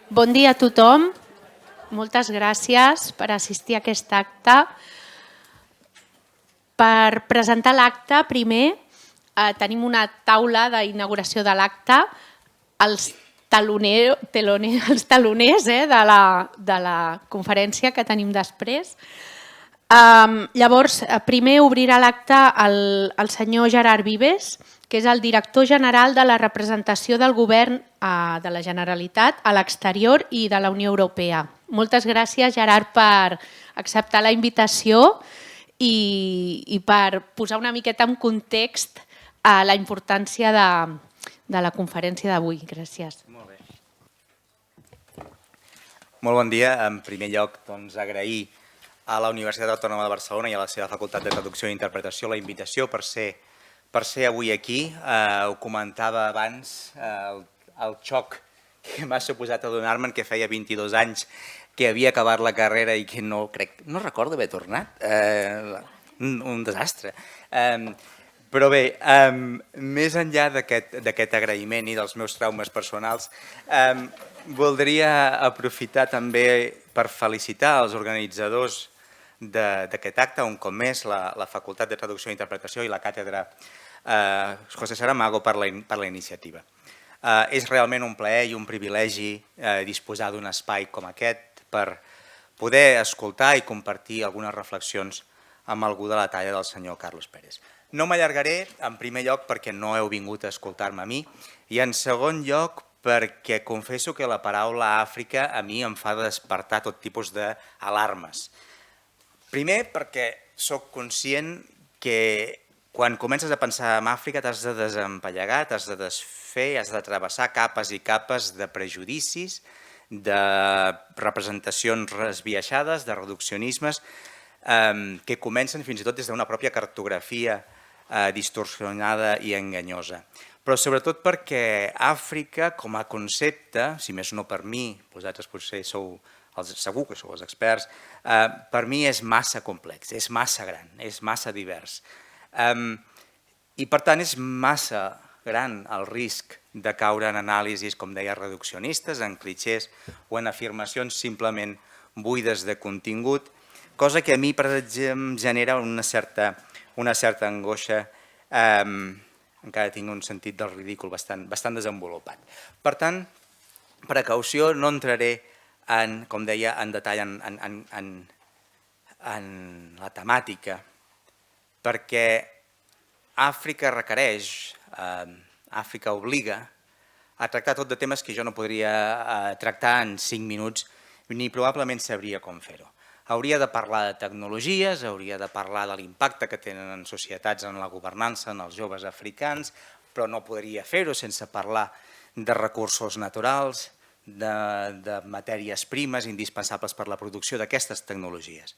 Bon dia a tothom. Moltes gràcies per assistir a aquest acte. Per presentar l'acte, primer, tenim una taula d'inauguració de l'acte. Els taloners de la conferència que tenim després. Llavors, primer obrirà l'acte el senyor Gerard Vives, que és el director general de la representació del govern de la Generalitat a l'exterior i de la Unió Europea. Moltes gràcies, Gerard, per acceptar la invitació i per posar una miqueta en context la importància de la conferència d'avui. Gràcies. Molt bé. Molt bon dia. En primer lloc, agrair a la Universitat Autònoma de Barcelona i a la seva Facultat de Traducció i Interpretació la invitació per ser avui aquí. Ho comentava abans, el xoc que m'ha suposat adonar-me'n que feia 22 anys que havia acabat la carrera i que no recordo haver tornat. Un desastre. Però bé, més enllà d'aquest agraïment i dels meus traumes personals, voldria aprofitar també per felicitar els organitzadors d'aquest acte, un cop més, la Facultat de Traducció i Interpretació i la càtedra José Saramago per la iniciativa. És realment un plaer i un privilegi disposar d'un espai com aquest per poder escoltar i compartir algunes reflexions amb algú de la talla del senyor Carlos Pérez. No m'allargaré, en primer lloc, perquè no heu vingut a escoltar-me a mi, i en segon lloc, perquè confesso que la paraula Àfrica a mi em fa despertar tot tipus d'alarmes. Primer, perquè sóc conscient que quan comences a pensar en Àfrica t'has de desempallegar, t'has de desfer, has de travessar capes i capes de prejudicis, de representacions esbiaixades, de reduccionismes, que comencen fins i tot des d'una pròpia cartografia distorsionada i enganyosa. Però sobretot perquè Àfrica, com a concepte, si més no per mi, vosaltres potser segur que sou els experts, per mi és massa complex, és massa gran, és massa divers. I per tant és massa gran el risc de caure en anàlisis, com deia, reduccionistes, en clixés o en afirmacions simplement buides de contingut, cosa que a mi, per exemple, genera una certa angoixa, encara tinc un sentit del ridícul bastant desenvolupat. Per tant, precaució, no entraré, com deia, en detall en la temàtica, perquè Àfrica requereix, Àfrica obliga a tractar tot de temes que jo no podria tractar en 5 minuts ni probablement sabria com fer-ho. Hauria de parlar de tecnologies, hauria de parlar de l'impacte que tenen en societats en la governança, en els joves africans, però no podria fer-ho sense parlar de recursos naturals, de matèries primes indispensables per la producció d'aquestes tecnologies.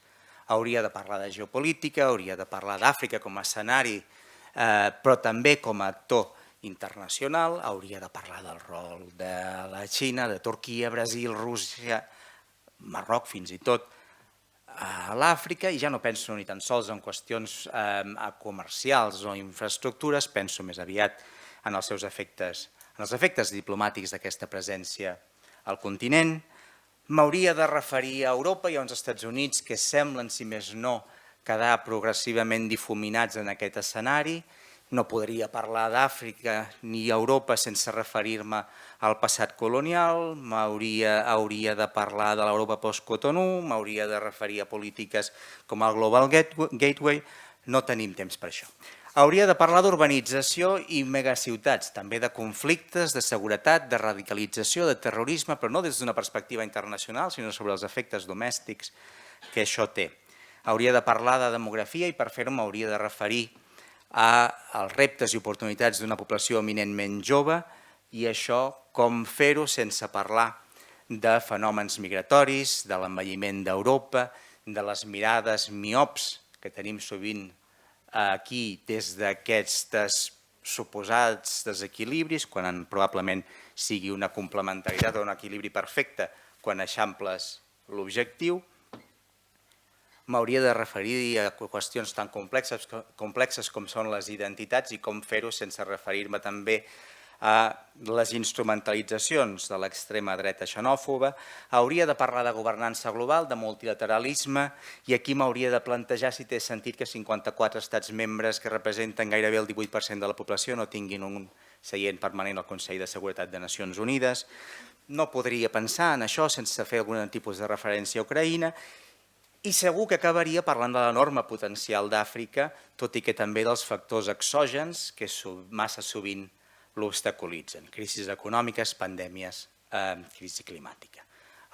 Hauria de parlar de geopolítica, hauria de parlar d'Àfrica com a escenari, però també com a actor internacional, hauria de parlar del rol de la Xina, de Turquia, Brasil, Rússia, Marroc fins i tot, a l'Àfrica, i ja no penso ni tan sols en qüestions comercials o infraestructures, penso més aviat en els seus efectes, en els efectes diplomàtics d'aquesta presència al continent. M'hauria de referir a Europa i a uns Estats Units que semblen, si més no, quedar progressivament difuminats en aquest escenari. No podria parlar d'Àfrica ni Europa sense referir-me al passat colonial, hauria de parlar de l'Europa post-Cotonou, m'hauria de referir a polítiques com el Global Gateway, no tenim temps per això. Hauria de parlar d'urbanització i megaciutats, també de conflictes, de seguretat, de radicalització, de terrorisme, però no des d'una perspectiva internacional, sinó sobre els efectes domèstics que això té. Hauria de parlar de demografia i per fer-ho m'hauria de referir als reptes i oportunitats d'una població eminentment jove i això com fer-ho sense parlar de fenòmens migratoris, de l'envelliment d'Europa, de les mirades miops que tenim sovint aquí des d'aquests suposats desequilibris, quan probablement sigui una complementaritat o un equilibri perfecte quan eixamples l'objectiu. M'hauria de referir a qüestions tan complexes com són les identitats i com fer-ho sense referir-me també a les instrumentalitzacions de l'extrema dreta xenòfoba, hauria de parlar de governança global, de multilateralisme, i aquí m'hauria de plantejar si té sentit que 54 estats membres que representen gairebé el 18% de la població no tinguin un seient permanent al Consell de Seguretat de Nacions Unides. No podria pensar en això sense fer algun tipus de referència a Ucraïna, i segur que acabaria parlant de l'enorme potencial d'Àfrica, tot i que també dels factors exògens que massa sovint l'obstaculitzen, crisis econòmiques, pandèmies, crisi climàtica.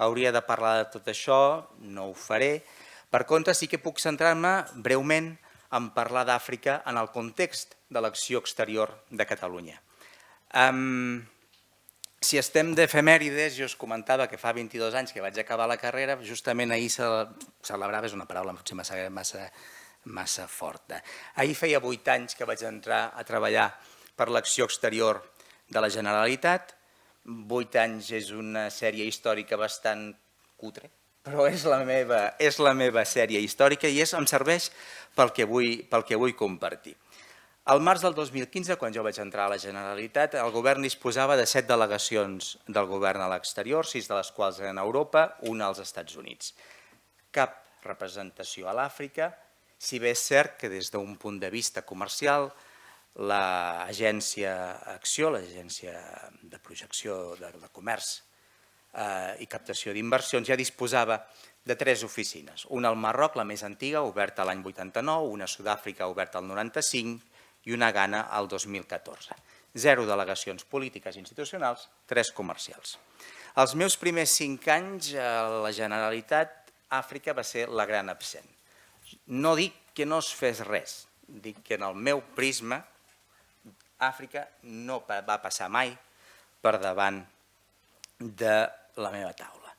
Hauria de parlar de tot això, no ho faré. Per contra, sí que puc centrar-me breument en parlar d'Àfrica en el context de l'acció exterior de Catalunya. Si estem d'efemèrides, jo us comentava que fa 22 anys que vaig acabar la carrera, justament ahir celebrava, és una paraula potser massa forta. Ahir feia 8 anys que vaig entrar a treballar per l'acció exterior de la Generalitat. 8 anys és una sèrie històrica bastant cutre, però és la meva sèrie històrica i em serveix pel que vull compartir. Al març del 2015, quan jo vaig entrar a la Generalitat, el govern disposava de 7 delegacions del govern a l'exterior, 6 de les quals eren a Europa, una als Estats Units. Cap representació a l'Àfrica, si bé és cert que des d'un punt de vista comercial, l'agència Acció, l'agència de projecció de comerç i captació d'inversions, ja disposava de 3 oficines. Una al Marroc, la més antiga, oberta l'any 89, una a Sud-àfrica, oberta el 95, i una a Ghana el 2014. 0 delegacions polítiques i institucionals, 3 comercials. Els meus primers 5 anys a la Generalitat, Àfrica va ser la gran absent. No dic que no es fes res, dic que en el meu prisma Àfrica no va passar mai per davant de la meva taula.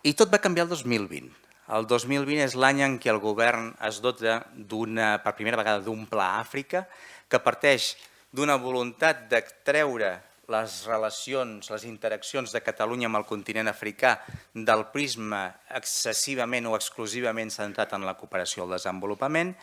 I tot va canviar el 2020. El 2020 és l'any en què el govern es dota per primera vegada d'un Pla Àfrica que parteix d'una voluntat de treure les relacions, les interaccions de Catalunya amb el continent africà del prisma excessivament o exclusivament centrat en la cooperació al desenvolupament,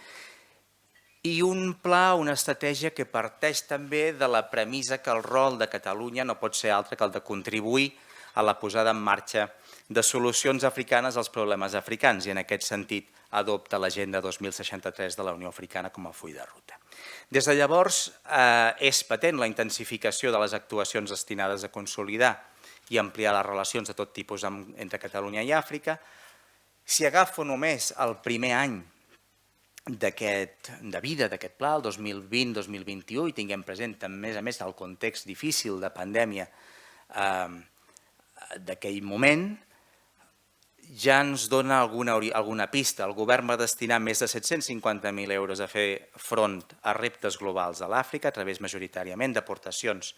i un pla, una estratègia que parteix també de la premissa que el rol de Catalunya no pot ser altre que el de contribuir a la posada en marxa de solucions africanes als problemes africans i en aquest sentit adopta l'Agenda 2063 de la Unió Africana com a full de ruta. Des de llavors és patent la intensificació de les actuacions destinades a consolidar i ampliar les relacions de tot tipus entre Catalunya i Àfrica. Si agafo només el primer any de vida d'aquest pla, el 2020-2021, i tinguem present a més el context difícil de pandèmia d'aquell moment, ja ens dona alguna pista. El govern va destinar més de 750.000 euros a fer front a reptes globals a l'Àfrica, a través majoritàriament d'aportacions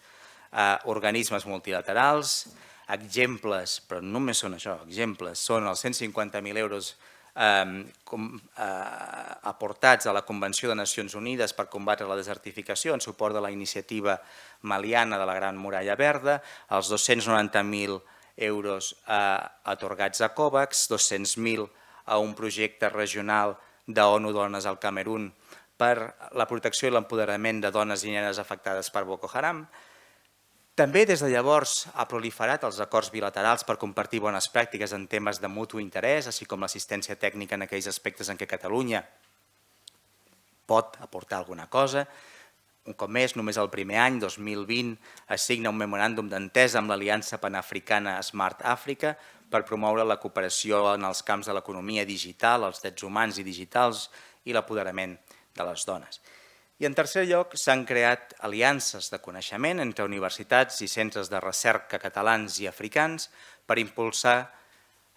a organismes multilaterals. Exemples, però no només són això, exemples, són els 150.000 euros aportats a la Convenció de Nacions Unides per combatre la desertificació en suport de la iniciativa maliana de la Gran Muralla Verda, els 290.000 euros atorgats a COVAX, 200.000 a un projecte regional d'ONU Dones al Camerún per la protecció i l'empoderament de dones i nenes afectades per Boko Haram. També des de llavors ha proliferat els acords bilaterals per compartir bones pràctiques en temes de mutu interès, així com l'assistència tècnica en aquells aspectes en què Catalunya pot aportar alguna cosa. Un cop més, només el primer any, 2020, es signa un memoràndum d'entesa amb l'Aliança Panafricana Smart Africa per promoure la cooperació en els camps de l'economia digital, els drets humans i digitals i l'apoderament de les dones. I en tercer lloc, s'han creat aliances de coneixement entre universitats i centres de recerca catalans i africans per impulsar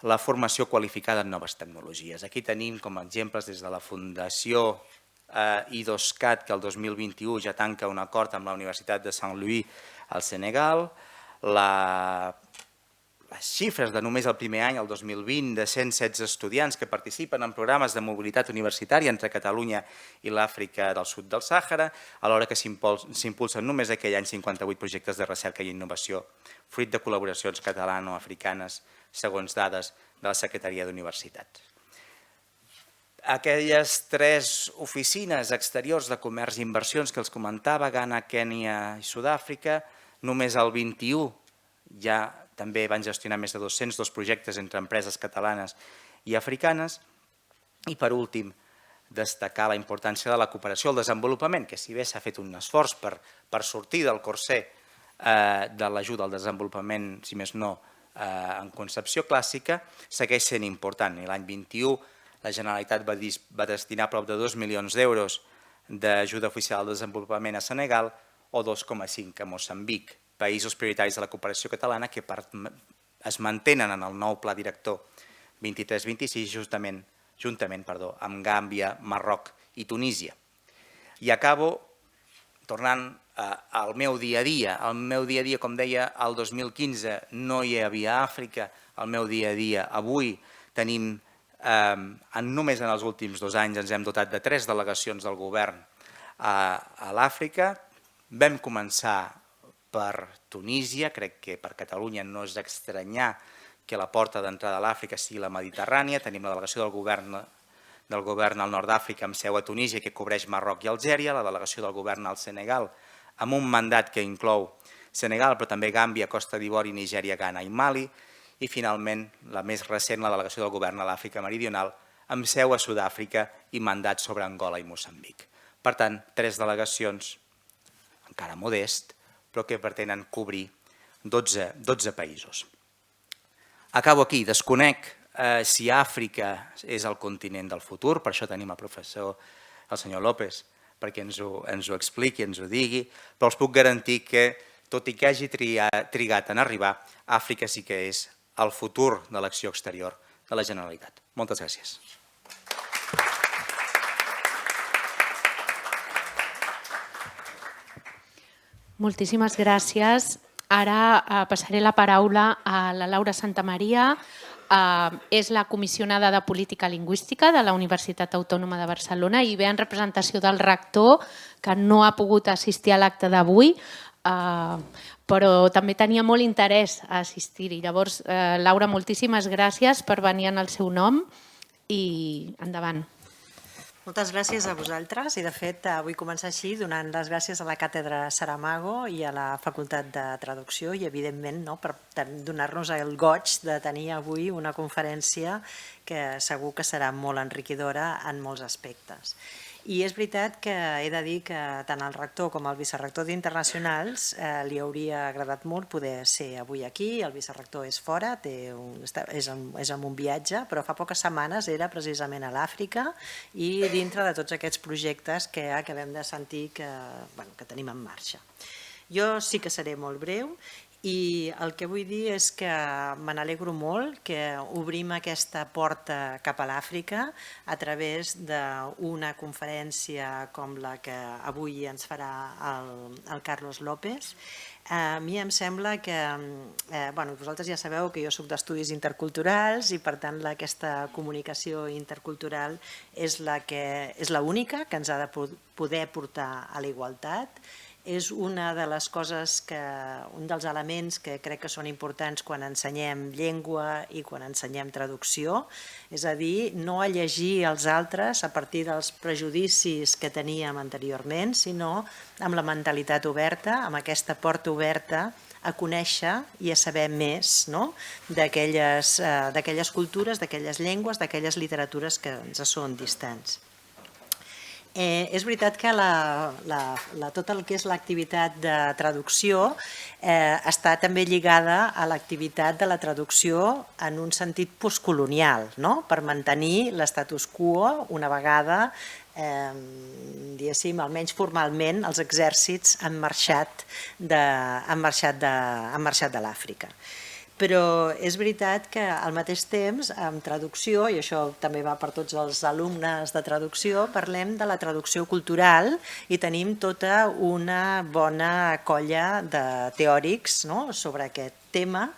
la formació qualificada en noves tecnologies. Aquí tenim com a exemples des de la Fundació IDOSCAT, que el 2021 ja tanca un acord amb la Universitat de Saint-Louis al Senegal, les xifres de només el primer any, el 2020, de 116 estudiants que participen en programes de mobilitat universitària entre Catalunya i l'Àfrica del sud del Sàhara, alhora que s'impulsen només aquell any 58 projectes de recerca i innovació, fruit de col·laboracions catalano-africanes, segons dades de la Secretaria d'Universitats. Aquelles 3 oficines exteriors de comerç i inversions que els comentava, Ghana, Kènia i Sud-àfrica, Només el 21 ja també van gestionar més de 202 projectes entre empreses catalanes i africanes. I per últim, destacar la importància de la cooperació al desenvolupament, que si bé s'ha fet un esforç per sortir del corser de l'ajuda al desenvolupament, si més no, en concepció clàssica, segueix sent important. L'any 21 la Generalitat va destinar prop de 2 milions d'euros d'ajuda oficial al desenvolupament a Senegal o 2,5 a Moçambic, països prioritaris de la cooperació catalana que es mantenen en el nou pla director 23-26 juntament amb Gàmbia, Marroc i Tunísia. I acabo tornant al meu dia a dia. El meu dia a dia, com deia, el 2015 no hi havia Àfrica. El meu dia a dia avui tenim, només en els últims 2 anys ens hem dotat de 3 delegacions del govern a l'Àfrica. Vam començar per Tunísia, crec que per Catalunya no és d'estranyar que la porta d'entrada a l'Àfrica sigui la Mediterrània. Tenim la delegació del govern al nord d'Àfrica amb seu a Tunísia, que cobreix Marroc i Algèria, la delegació del govern al Senegal, amb un mandat que inclou Senegal, però també Gàmbia, Costa d'Ivori, Nigèria, Ghana i Mali, i finalment, la més recent, la delegació del govern a l'Àfrica Meridional, amb seu a Sud-àfrica i mandat sobre Angola i Moçambic. Per tant, 3 delegacions, encara modest, però que pretenen cobrir 12 països. Acabo aquí, desconec si Àfrica és el continent del futur, per això tenim el professor, el senyor López, perquè ens ho expliqui, ens ho digui, però els puc garantir que, tot i que hagi trigat en arribar, Àfrica sí que és el futur de l'acció exterior de la Generalitat. Moltes gràcies. Moltíssimes gràcies. Ara passaré la paraula a la Laura Santamaria. És la comissionada de Política Lingüística de la Universitat Autònoma de Barcelona i ve en representació del rector, que no ha pogut assistir a l'acte d'avui, però també tenia molt interès a assistir-hi. Llavors, Laura, moltíssimes gràcies per venir en el seu nom i endavant. Moltes gràcies a vosaltres i, de fet, vull començar així donant les gràcies a la Càtedra Saramago i a la Facultat de Traducció i, evidentment, per donar-nos el goig de tenir avui una conferència que segur que serà molt enriquidora en molts aspectes. I és veritat que he de dir que tant el rector com el vicerrector d'Internacionals li hauria agradat molt poder ser avui aquí. El vicerrector és fora, és en un viatge, però fa poques setmanes era precisament a l'Àfrica i dintre de tots aquests projectes que acabem de sentir que tenim en marxa. Jo sí que seré molt breu. I el que vull dir és que me n'alegro molt que obrim aquesta porta cap a l'Àfrica a través d'una conferència com la que avui ens farà el Carlos López. A mi em sembla que, vosaltres ja sabeu que jo soc d'estudis interculturals i per tant aquesta comunicació intercultural és l'única que ens ha de poder portar a la igualtat. És una de les coses, un dels elements que crec que són importants quan ensenyem llengua i quan ensenyem traducció, és a dir, no a llegir els altres a partir dels prejudicis que teníem anteriorment, sinó amb la mentalitat oberta, amb aquesta porta oberta a conèixer i a saber més d'aquelles cultures, d'aquelles llengües, d'aquelles literatures que ens són distants. És veritat que tot el que és l'activitat de traducció està també lligada a l'activitat de la traducció en un sentit postcolonial, per mantenir l'estatus quo una vegada, diguéssim, almenys formalment, els exèrcits han marxat de l'Àfrica. Però és veritat que al mateix temps, amb traducció, i això també va per tots els alumnes de traducció, parlem de la traducció cultural i tenim tota una bona colla de teòrics sobre aquest tema.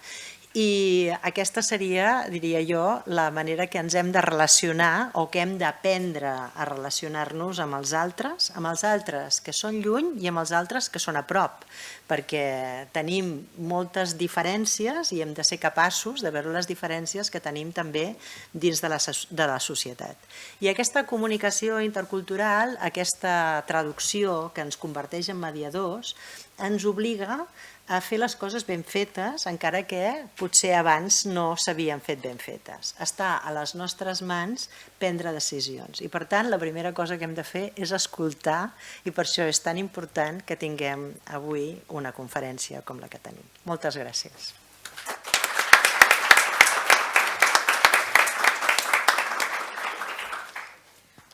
I aquesta seria, diria jo, la manera que ens hem de relacionar o que hem d'aprendre a relacionar-nos amb els altres que són lluny i amb els altres que són a prop, perquè tenim moltes diferències i hem de ser capaços de veure les diferències que tenim també dins de la societat. I aquesta comunicació intercultural, aquesta traducció que ens converteix en mediadors, ens obliga a fer les coses ben fetes, encara que potser abans no s'havien fet ben fetes. Està a les nostres mans prendre decisions. I per tant, la primera cosa que hem de fer és escoltar, i per això és tan important que tinguem avui una conferència com la que tenim. Moltes gràcies.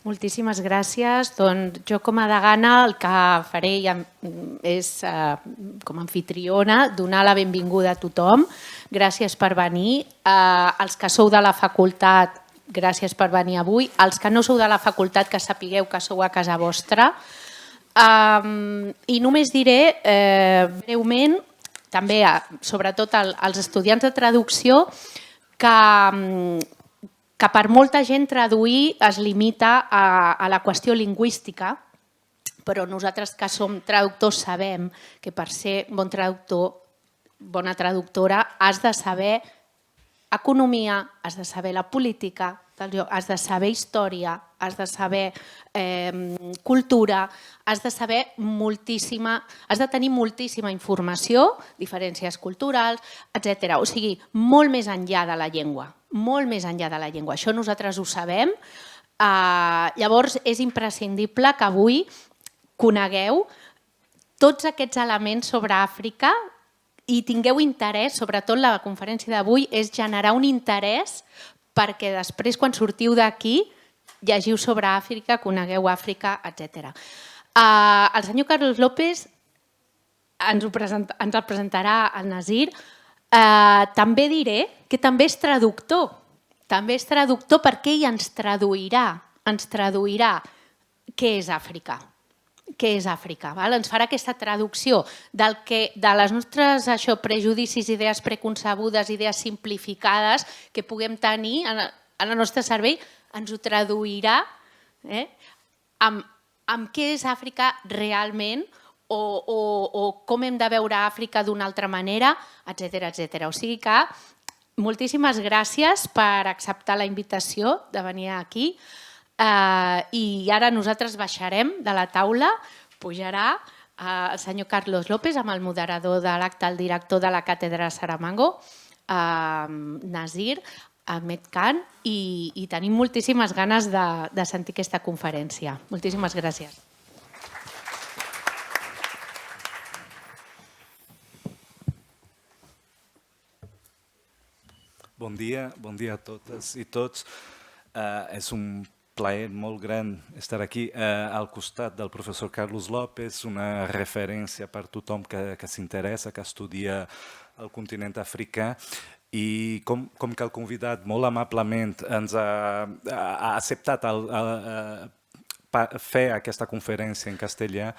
Moltíssimes gràcies. Doncs jo com a degana el que faré és, com a anfitriona, donar la benvinguda a tothom. Gràcies per venir. Els que sou de la facultat, gràcies per venir avui. Els que no sou de la facultat, que sapigueu que sou a casa vostra. I només diré breument, també sobretot als estudiants de traducció, que per molta gent traduir es limita a la qüestió lingüística, però nosaltres que som traductors sabem que per ser bon traductor, bona traductora, has de saber economia, has de saber la política, has de saber història, has de saber cultura, has de saber has de tenir moltíssima informació, diferències culturals, etc. O sigui, molt més enllà de la llengua. Molt més enllà de la llengua. Això nosaltres ho sabem. Llavors, és imprescindible que avui conegueu tots aquests elements sobre Àfrica i tingueu interès, sobretot la conferència d'avui, és generar un interès perquè després, quan sortiu d'aquí, llegiu sobre Àfrica, conegueu Àfrica, etc. El senyor Carlos López ens el presentarà el Nasir. També diré que també és traductor. També és traductor perquè ell ens traduirà què és Àfrica. Què és Àfrica? Ens farà aquesta traducció de les nostres prejudicis, idees preconcebudes, idees simplificades que puguem tenir en el nostre cervell, ens ho traduirà amb què és Àfrica realment o com hem de veure Àfrica d'una altra manera, etc. O sigui que moltíssimes gràcies per acceptar la invitació de venir aquí i ara nosaltres baixarem de la taula, pujarà el senyor Carlos López amb el moderador de l'acte, el director de la càtedra Saramago, Nasir, Ahmed Khan, i tenim moltíssimes ganes de sentir aquesta conferència. Moltíssimes gràcies. Bon dia a totes i tots. És un plaer molt gran estar aquí al costat del professor Carlos López, una referència per tothom que s'interessa, que estudia el continent africà. I com que el convidat molt amablement ens ha acceptat fer aquesta conferència en castellà,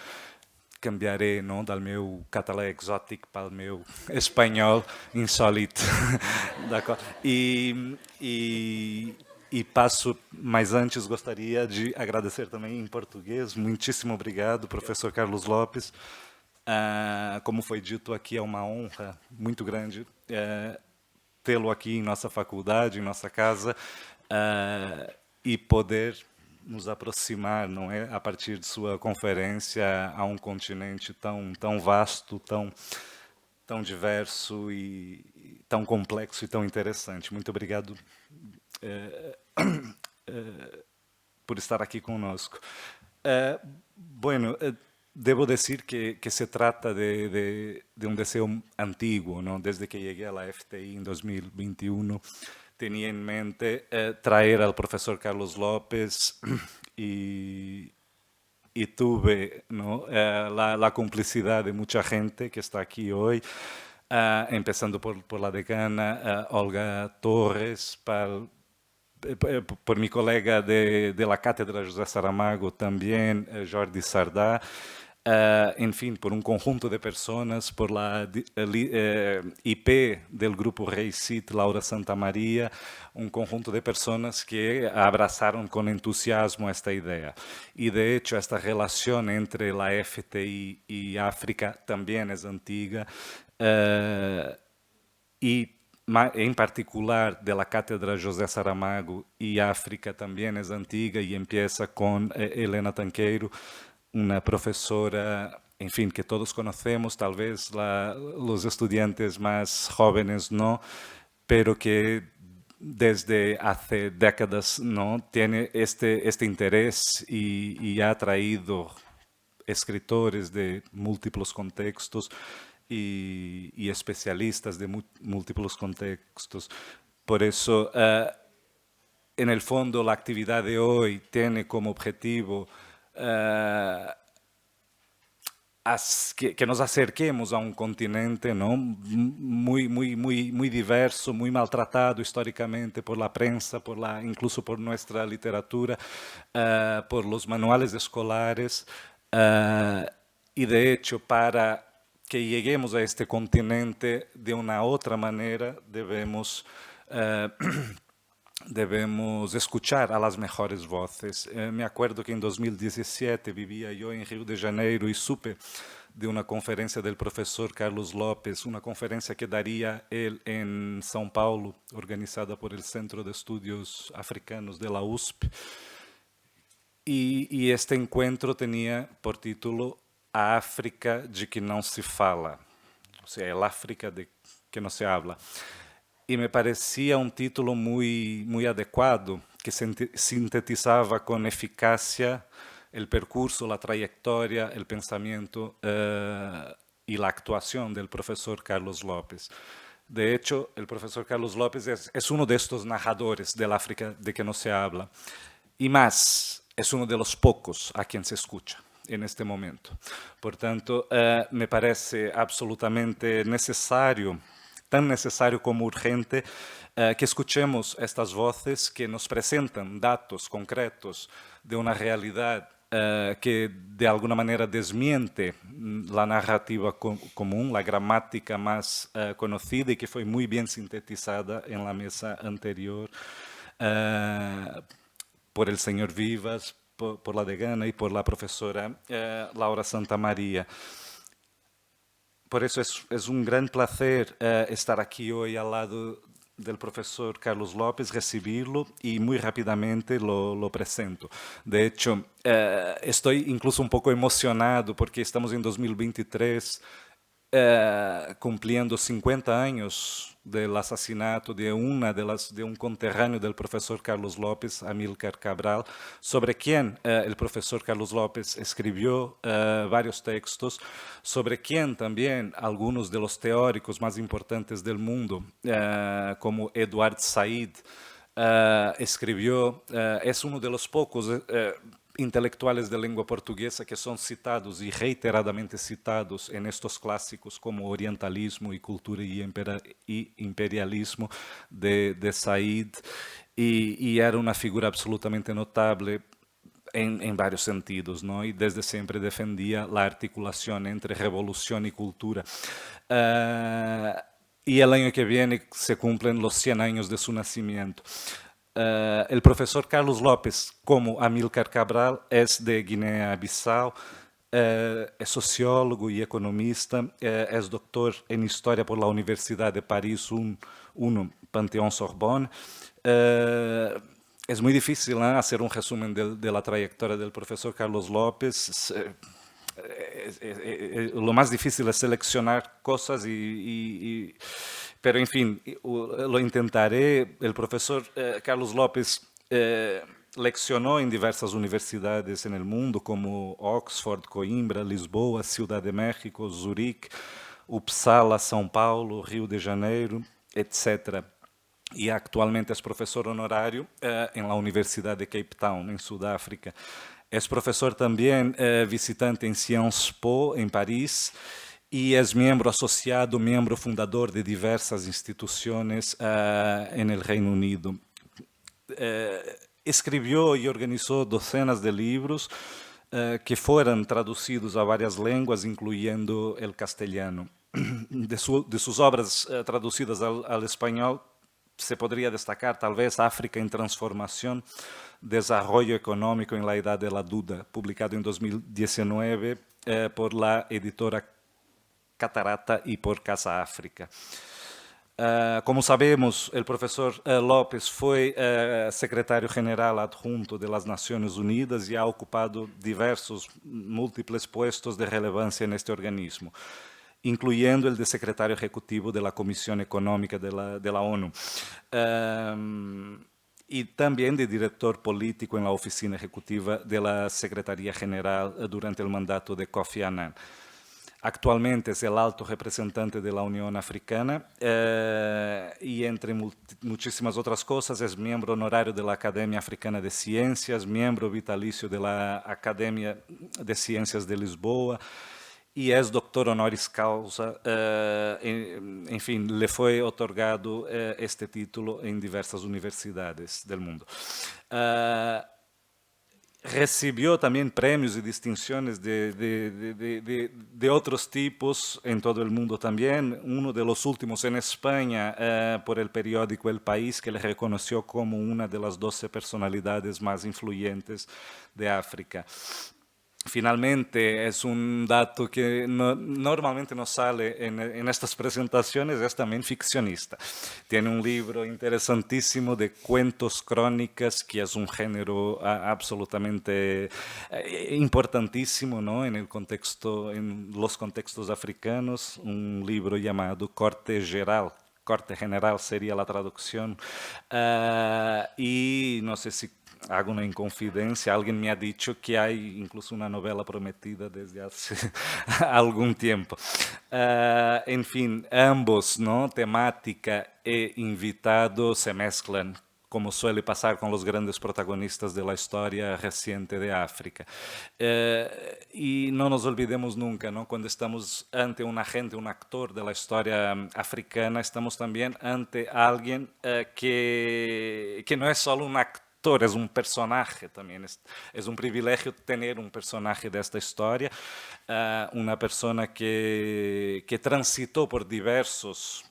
canviaré del meu català exòtic pel meu espanyol insòlit. E passo, mas antes gostaria de agradecer também em português. Muitíssimo obrigado, professor Carlos López. Como foi dito aqui, é uma honra muito grande tê-lo aqui em nossa faculdade, em nossa casa, e poder nos aproximar, não é, a partir de sua conferência a um continente tão vasto, tão diverso e tão complexo e tão interessante. Muito obrigado por estar aqui conosco. Bueno, debo decir que se trata de un deseo antiguo, ¿no? Desde que llegué a la FTI en 2021, tenía en mente traer al profesor Carlos López y tuve, ¿no? la complicidad de mucha gente que está aquí hoy, empezando por la decana Olga Torres, por mi colega de la cátedra José Saramago también, Jordi Sardá, en fin, por un conjunto de personas, por la IP del grupo REICIT, Laura Santamaría, un conjunto de personas que abrazaron con entusiasmo esta idea. Y de hecho, esta relación entre la FTI y África también es antigua, y en particular de la cátedra José Saramago y África también es antigua y empieza con Helena Tanqueiro, una profesora en fin, que todos conocemos, tal vez los estudiantes más jóvenes no, pero que desde hace décadas no tiene este interés y ha traído escritores de múltiples contextos y especialistas de múltiples contextos. Por eso, en el fondo, la actividad de hoy tiene como objetivo que nos acerquemos a un continente, ¿no? muy diverso, muy maltratado históricamente por la prensa, incluso por nuestra literatura, por los manuales escolares. Y de hecho, para que lleguemos a este continente de una otra manera, debemos escuchar a las mejores voces. Me acuerdo que en 2017 vivía yo en Río de Janeiro y supe de una conferencia del profesor Carlos López, una conferencia que daría él en São Paulo, organizada por el Centro de Estudios Africanos de la USP. Y este encuentro tenía por título A África de que não se fala, o sea, el África de que no se habla. Y me parecía un título muy adecuado, que sintetizaba con eficacia el percurso, la trayectoria, el pensamiento y la actuación del profesor Carlos López. De hecho, el profesor Carlos López es uno de estos narradores del África de que no se habla. Y más, es uno de los pocos a quien se escucha en este momento. Por tanto, me parece absolutamente necesario, tan necesario como urgente, que escuchemos estas voces que nos presentan datos concretos de una realidad que de alguna manera desmiente la narrativa común, la gramática más conocida y que fue muy bien sintetizada en la mesa anterior por el señor Vivas, por la decana y por la profesora Laura Santamaría. Por eso es un gran placer estar aquí hoy al lado del profesor Carlos López, recibirlo y muy rápidamente lo presento. De hecho, estoy incluso un poco emocionado porque estamos en 2023 cumpliendo 50 años del asesinato de un conterráneo del profesor Carlos López, Amílcar Cabral, sobre quien el profesor Carlos López escribió varios textos, sobre quien también algunos de los teóricos más importantes del mundo, como Edward Said, escribió. Es uno de los pocos intelectuales de lengua portuguesa que son citados y reiteradamente citados en estos clásicos como Orientalismo y Cultura y Imperialismo de Said, y era una figura absolutamente notable en varios sentidos, ¿no? Y desde siempre defendía la articulación entre revolución y cultura. Y el año que viene se cumplen los 100 años de su nacimiento. El profesor Carlos López, como Amílcar Cabral, es de Guinea-Bissau, es sociólogo y economista, es doctor en Historia por la Universidad de París I, Panteón Sorbonne. Es muy difícil hacer un resumen de la trayectoria del profesor Carlos López. Lo más difícil es seleccionar cosas pero en fin, lo intentaré. El profesor Carlos López leccionó en diversas universidades en el mundo como Oxford, Coimbra, Lisboa, Ciudad de México, Zurique, Uppsala, São Paulo, Rio de Janeiro, etc. Y actualmente es profesor honorario en la Universidad de Cape Town, en Sudáfrica. Es profesor también visitante en Sciences Po, en París, y es miembro asociado, miembro fundador de diversas instituciones en el Reino Unido. Escribió y organizó docenas de libros que fueron traducidos a varias lenguas, incluyendo el castellano. De sus obras traducidas al español se podría destacar tal vez África en Transformación, Desarrollo Económico en la Edad de la Duda, publicado en 2019 por la editora Catarata y por Casa África. Como sabemos, el profesor López fue secretario general adjunto de las Naciones Unidas y ha ocupado diversos, múltiples puestos de relevancia en este organismo, incluyendo el de secretario ejecutivo de la Comisión Económica de la ONU. Y también de director político en la oficina ejecutiva de la Secretaría General durante el mandato de Kofi Annan. Actualmente es el alto representante de la Unión Africana y entre muchísimas otras cosas es miembro honorario de la Academia Africana de Ciencias, miembro vitalicio de la Academia de Ciencias de Lisboa y es doctor honoris causa. En fin, le fue otorgado este título en diversas universidades del mundo. Recibió también premios y distinciones de otros tipos en todo el mundo también. Uno de los últimos en España por el periódico El País, que le reconoció como una de las 12 personalidades más influyentes de África. Finalmente, es un dato que normalmente no sale en estas presentaciones, es también ficcionista. Tiene un libro interesantísimo de cuentos crónicas, que es un género absolutamente importantísimo, ¿no? En los contextos africanos, un libro llamado Corte Geral. Corte General sería la traducción. Y no sé si hago una inconfidencia, alguien me ha dicho que hay incluso una novela prometida desde hace algún tiempo. En fin, ambos, ¿no? Temática e invitado se mezclan, como suele pasar con los grandes protagonistas de la historia reciente de África. Y no nos olvidemos nunca, ¿no? Cuando estamos ante un agente, un actor de la historia africana, estamos también ante alguien que no es solo un actor, es un personaje también. Es un privilegio tener un personaje de esta historia, una persona que transitó por diversos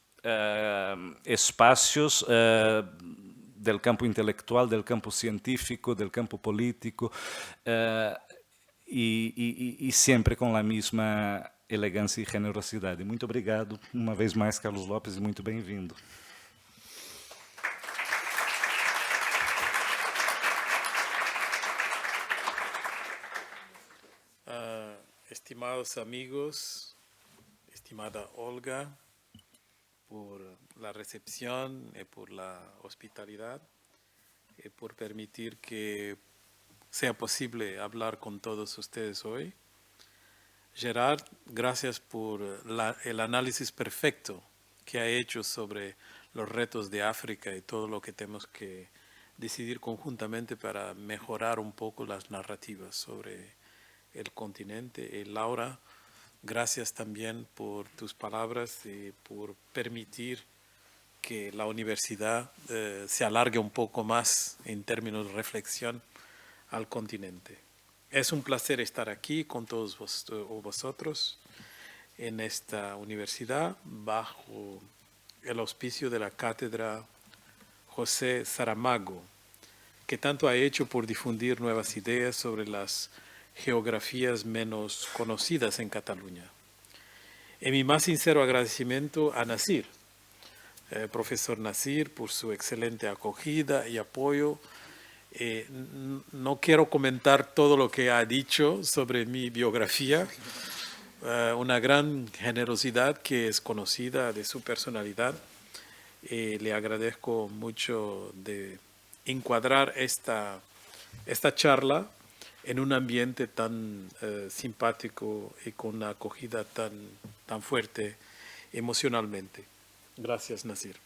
espacios del campo intelectual, del campo científico, del campo político, y siempre con la misma elegância e generosidade. Muito obrigado uma vez mais, Carlos Lopes, e muito bem-vindo. Estimados amigos, estimada Olga, por la recepción y por la hospitalidad y por permitir que sea posible hablar con todos ustedes hoy. Gerard, gracias por el análisis perfecto que ha hecho sobre los retos de África y todo lo que tenemos que decidir conjuntamente para mejorar un poco las narrativas sobre el continente. Y Laura, gracias también por tus palabras y por permitir que la universidad se alargue un poco más en términos de reflexión al continente. Es un placer estar aquí con todos vosotros en esta universidad bajo el auspicio de la cátedra José Saramago, que tanto ha hecho por difundir nuevas ideas sobre las geografías menos conocidas en Cataluña. Y mi más sincero agradecimiento a Nasir, profesor Nasir, por su excelente acogida y apoyo. No quiero comentar todo lo que ha dicho sobre mi biografía, una gran generosidad que es conocida de su personalidad. Le agradezco mucho de encuadrar esta charla en un ambiente tan simpático y con una acogida tan fuerte emocionalmente. Gracias, Nasir.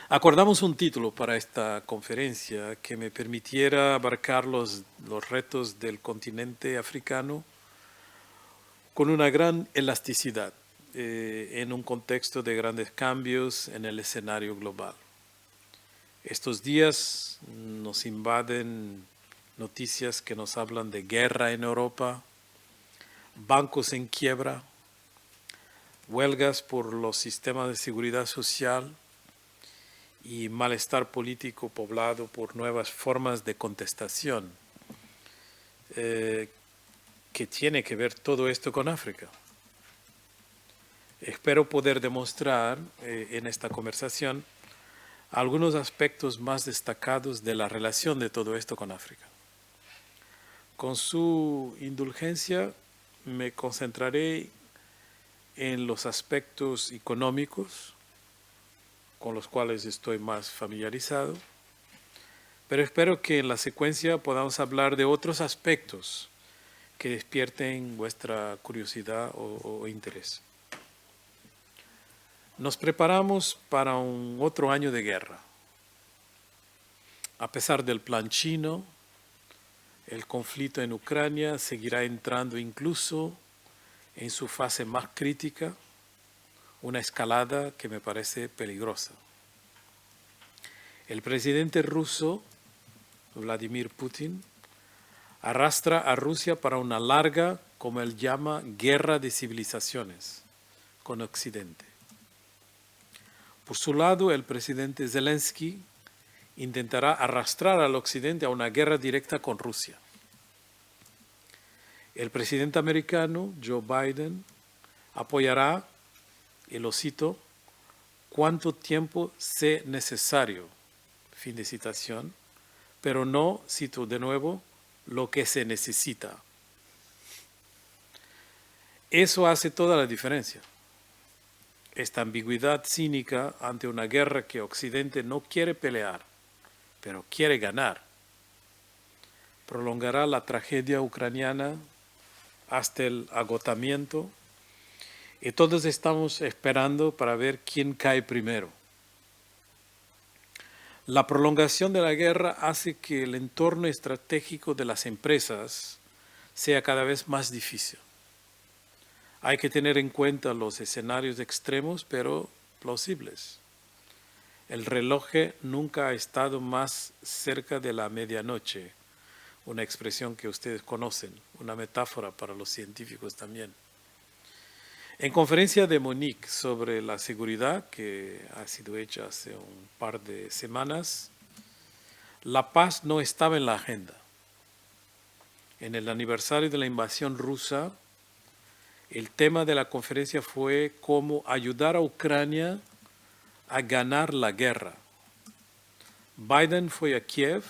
Acordamos un título para esta conferencia que me permitiera abarcar los retos del continente africano con una gran elasticidad en un contexto de grandes cambios en el escenario global. Estos días nos invaden noticias que nos hablan de guerra en Europa, bancos en quiebra, huelgas por los sistemas de seguridad social y malestar político poblado por nuevas formas de contestación. ¿Qué tiene que ver todo esto con África? Espero poder demostrar en esta conversación algunos aspectos más destacados de la relación de todo esto con África. Con su indulgencia me concentraré en los aspectos económicos con los cuales estoy más familiarizado, pero espero que en la secuencia podamos hablar de otros aspectos que despierten vuestra curiosidad o interés. Nos preparamos para un otro año de guerra. A pesar del plan chino, el conflicto en Ucrania seguirá entrando incluso en su fase más crítica, una escalada que me parece peligrosa. El presidente ruso, Vladimir Putin, arrastra a Rusia para una larga, como él llama, guerra de civilizaciones con Occidente. Por su lado, el presidente Zelensky intentará arrastrar al Occidente a una guerra directa con Rusia. El presidente americano, Joe Biden, apoyará, y lo cito, cuánto tiempo sea necesario, fin de citación, pero no, cito de nuevo, lo que se necesita. Eso hace toda la diferencia. Esta ambigüedad cínica ante una guerra que Occidente no quiere pelear, pero quiere ganar, prolongará la tragedia ucraniana hasta el agotamiento y todos estamos esperando para ver quién cae primero. La prolongación de la guerra hace que el entorno estratégico de las empresas sea cada vez más difícil. Hay que tener en cuenta los escenarios extremos, pero plausibles. El reloj nunca ha estado más cerca de la medianoche, una expresión que ustedes conocen, una metáfora para los científicos también. En conferencia de Múnich sobre la seguridad, que ha sido hecha hace un par de semanas, la paz no estaba en la agenda. En el aniversario de la invasión rusa, el tema de la conferencia fue cómo ayudar a Ucrania a ganar la guerra. Biden fue a Kiev,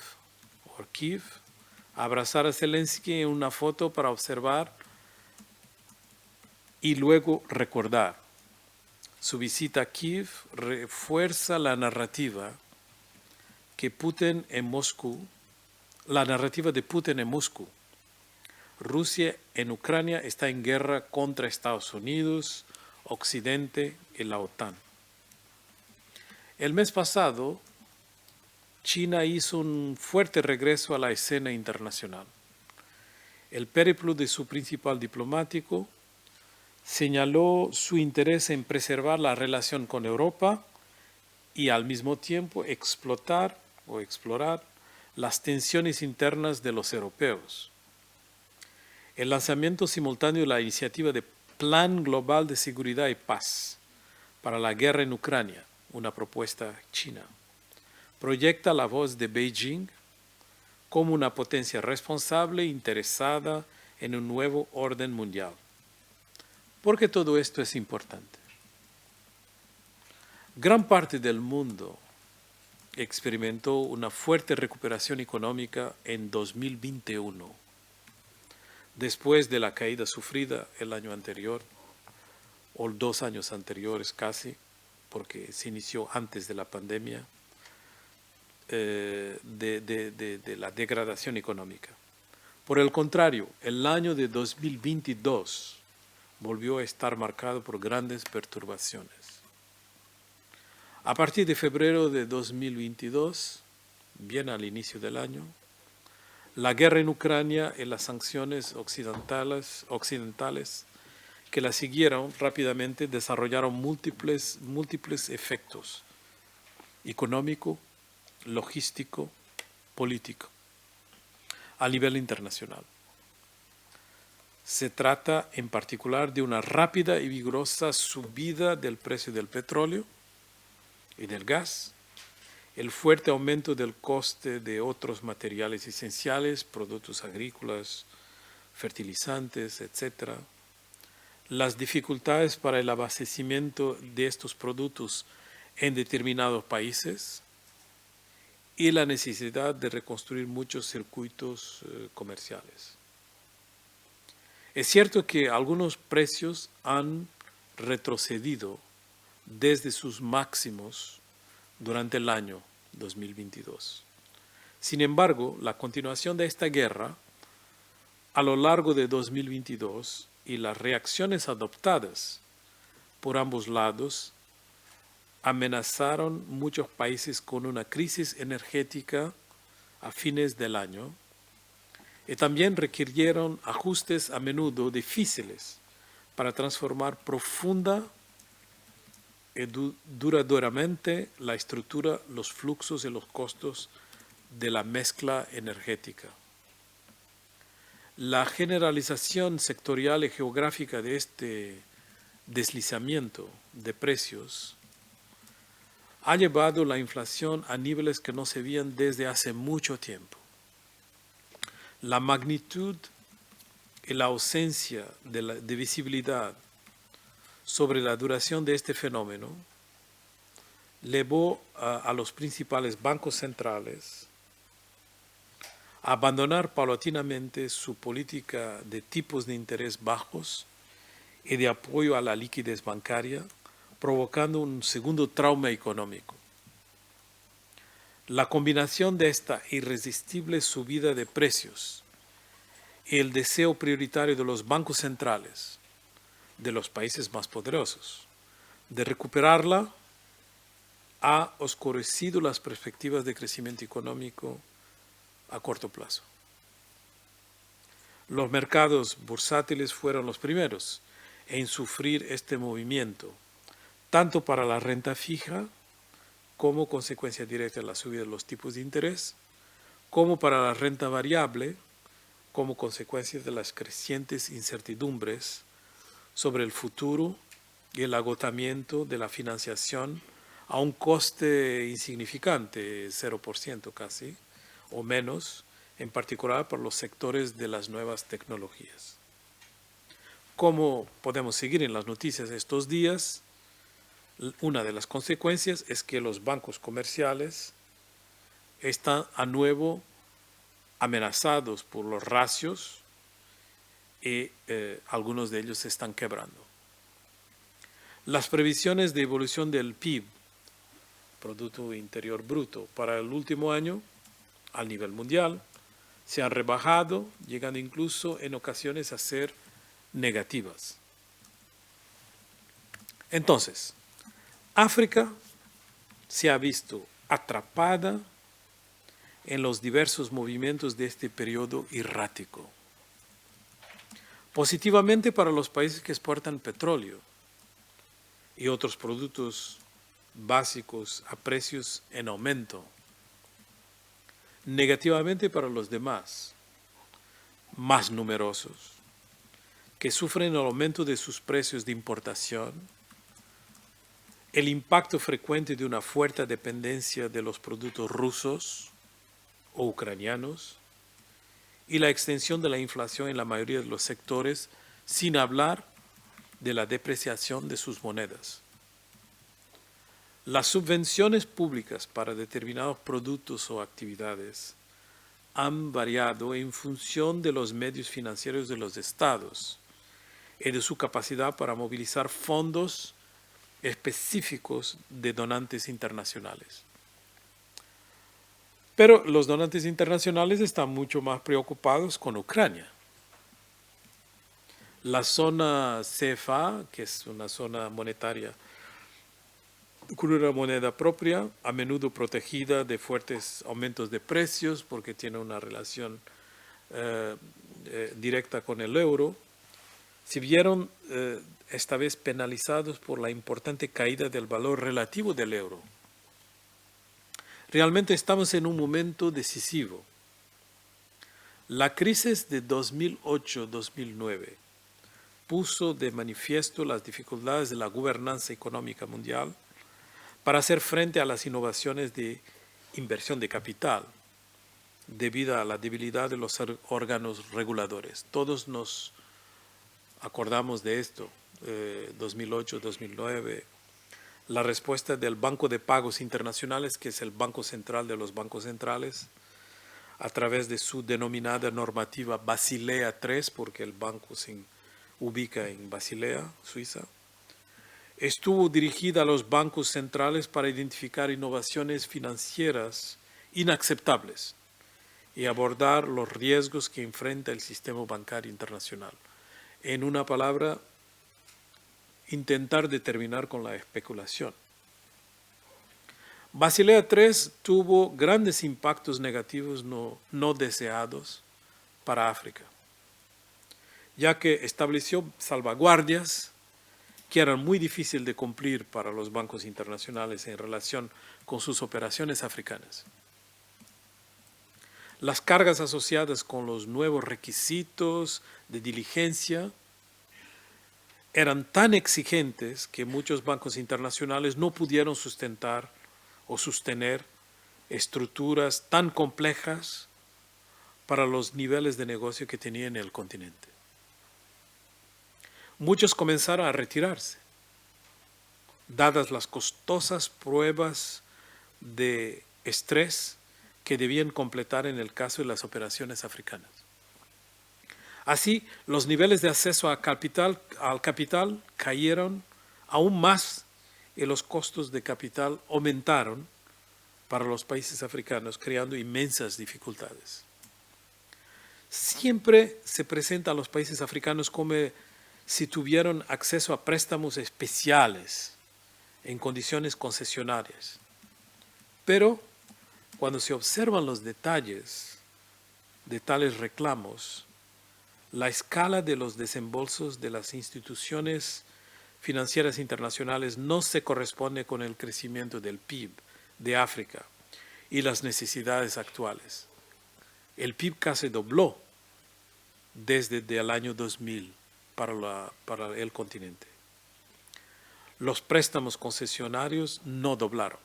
a abrazar a Zelensky en una foto para observar y luego recordar. Su visita a Kiev refuerza la narrativa que Putin en Moscú, la narrativa de Putin en Moscú. Rusia en Ucrania está en guerra contra Estados Unidos, Occidente y la OTAN. El mes pasado, China hizo un fuerte regreso a la escena internacional. El periplo de su principal diplomático señaló su interés en preservar la relación con Europa y al mismo tiempo explorar las tensiones internas de los europeos. El lanzamiento simultáneo de la iniciativa de Plan Global de Seguridad y Paz para la guerra en Ucrania, una propuesta china, proyecta la voz de Beijing como una potencia responsable e interesada en un nuevo orden mundial. ¿Por qué todo esto es importante? Gran parte del mundo experimentó una fuerte recuperación económica en 2021. Después de la caída sufrida el año anterior, o 2 años anteriores casi, porque se inició antes de la pandemia, de la degradación económica. Por el contrario, el año de 2022 volvió a estar marcado por grandes perturbaciones. A partir de febrero de 2022, bien al inicio del año, la guerra en Ucrania y las sanciones occidentales que la siguieron rápidamente desarrollaron múltiples efectos: económico, logístico, político, a nivel internacional. Se trata en particular de una rápida y vigorosa subida del precio del petróleo y del gas, el fuerte aumento del coste de otros materiales esenciales, productos agrícolas, fertilizantes, etc., las dificultades para el abastecimiento de estos productos en determinados países y la necesidad de reconstruir muchos circuitos comerciales. Es cierto que algunos precios han retrocedido desde sus máximos durante el año 2022. Sin embargo, la continuación de esta guerra a lo largo de 2022 y las reacciones adoptadas por ambos lados amenazaron muchos países con una crisis energética a fines del año y también requirieron ajustes a menudo difíciles para transformar profunda y duraderamente la estructura, los fluxos y los costos de la mezcla energética. La generalización sectorial y geográfica de este deslizamiento de precios ha llevado la inflación a niveles que no se veían desde hace mucho tiempo. La magnitud y la ausencia de visibilidad sobre la duración de este fenómeno llevó a los principales bancos centrales a abandonar paulatinamente su política de tipos de interés bajos y de apoyo a la liquidez bancaria, provocando un segundo trauma económico. La combinación de esta irresistible subida de precios y el deseo prioritario de los bancos centrales de los países más poderosos de recuperarla ha oscurecido las perspectivas de crecimiento económico a corto plazo. Los mercados bursátiles fueron los primeros en sufrir este movimiento, tanto para la renta fija como consecuencia directa de la subida de los tipos de interés, como para la renta variable como consecuencia de las crecientes incertidumbres sobre el futuro y el agotamiento de la financiación a un coste insignificante, 0% casi, o menos, en particular para los sectores de las nuevas tecnologías. Como podemos seguir en las noticias estos días, una de las consecuencias es que los bancos comerciales están a nuevo amenazados por los ratios y algunos de ellos se están quebrando. Las previsiones de evolución del PIB, Producto Interior Bruto, para el último año a nivel mundial se han rebajado, llegando incluso en ocasiones a ser negativas. Entonces, África se ha visto atrapada en los diversos movimientos de este periodo errático. Positivamente para los países que exportan petróleo y otros productos básicos a precios en aumento. Negativamente para los demás, más numerosos, que sufren el aumento de sus precios de importación, el impacto frecuente de una fuerte dependencia de los productos rusos o ucranianos y la extensión de la inflación en la mayoría de los sectores, sin hablar de la depreciación de sus monedas. Las subvenciones públicas para determinados productos o actividades han variado en función de los medios financieros de los estados y de su capacidad para movilizar fondos específicos de donantes internacionales. Pero los donantes internacionales están mucho más preocupados con Ucrania. La zona CFA, que es una zona monetaria con una moneda propia, a menudo protegida de fuertes aumentos de precios porque tiene una relación directa con el euro, se vieron esta vez penalizados por la importante caída del valor relativo del euro. Realmente estamos en un momento decisivo. La crisis de 2008-2009 puso de manifiesto las dificultades de la gobernanza económica mundial para hacer frente a las innovaciones de inversión de capital debido a la debilidad de los órganos reguladores. Todos nos acordamos de esto, 2008-2009, la respuesta del Banco de Pagos Internacionales, que es el Banco Central de los bancos centrales, a través de su denominada normativa Basilea III, porque el banco se ubica en Basilea, Suiza, estuvo dirigida a los bancos centrales para identificar innovaciones financieras inaceptables y abordar los riesgos que enfrenta el sistema bancario internacional. En una palabra, intentar determinar con la especulación. Basilea III tuvo grandes impactos negativos no deseados para África, ya que estableció salvaguardias que eran muy difíciles de cumplir para los bancos internacionales en relación con sus operaciones africanas. Las cargas asociadas con los nuevos requisitos de diligencia eran tan exigentes que muchos bancos internacionales no pudieron sustentar o sostener estructuras tan complejas para los niveles de negocio que tenía en el continente. Muchos comenzaron a retirarse, dadas las costosas pruebas de estrés que debían completar en el caso de las operaciones africanas. Así, los niveles de acceso al capital cayeron aún más y los costos de capital aumentaron para los países africanos, creando inmensas dificultades. Siempre se presenta a los países africanos como si tuvieran acceso a préstamos especiales en condiciones concesionarias. Pero cuando se observan los detalles de tales reclamos, la escala de los desembolsos de las instituciones financieras internacionales no se corresponde con el crecimiento del PIB de África y las necesidades actuales. El PIB casi dobló desde el año 2000 para el continente. Los préstamos concesionarios no doblaron.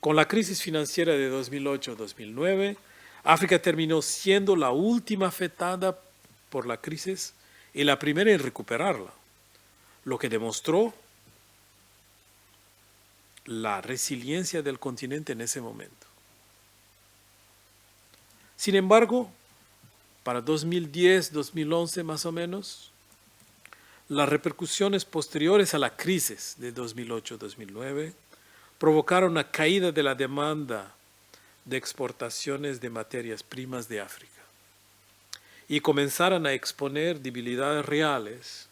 Con la crisis financiera de 2008-2009, África terminó siendo la última afectada por la crisis y la primera en recuperarla, lo que demostró la resiliencia del continente en ese momento. Sin embargo, para 2010-2011 más o menos, las repercusiones posteriores a la crisis de 2008-2009 provocaron una caída de la demanda de exportaciones de materias primas de África y comenzaron a exponer debilidades reales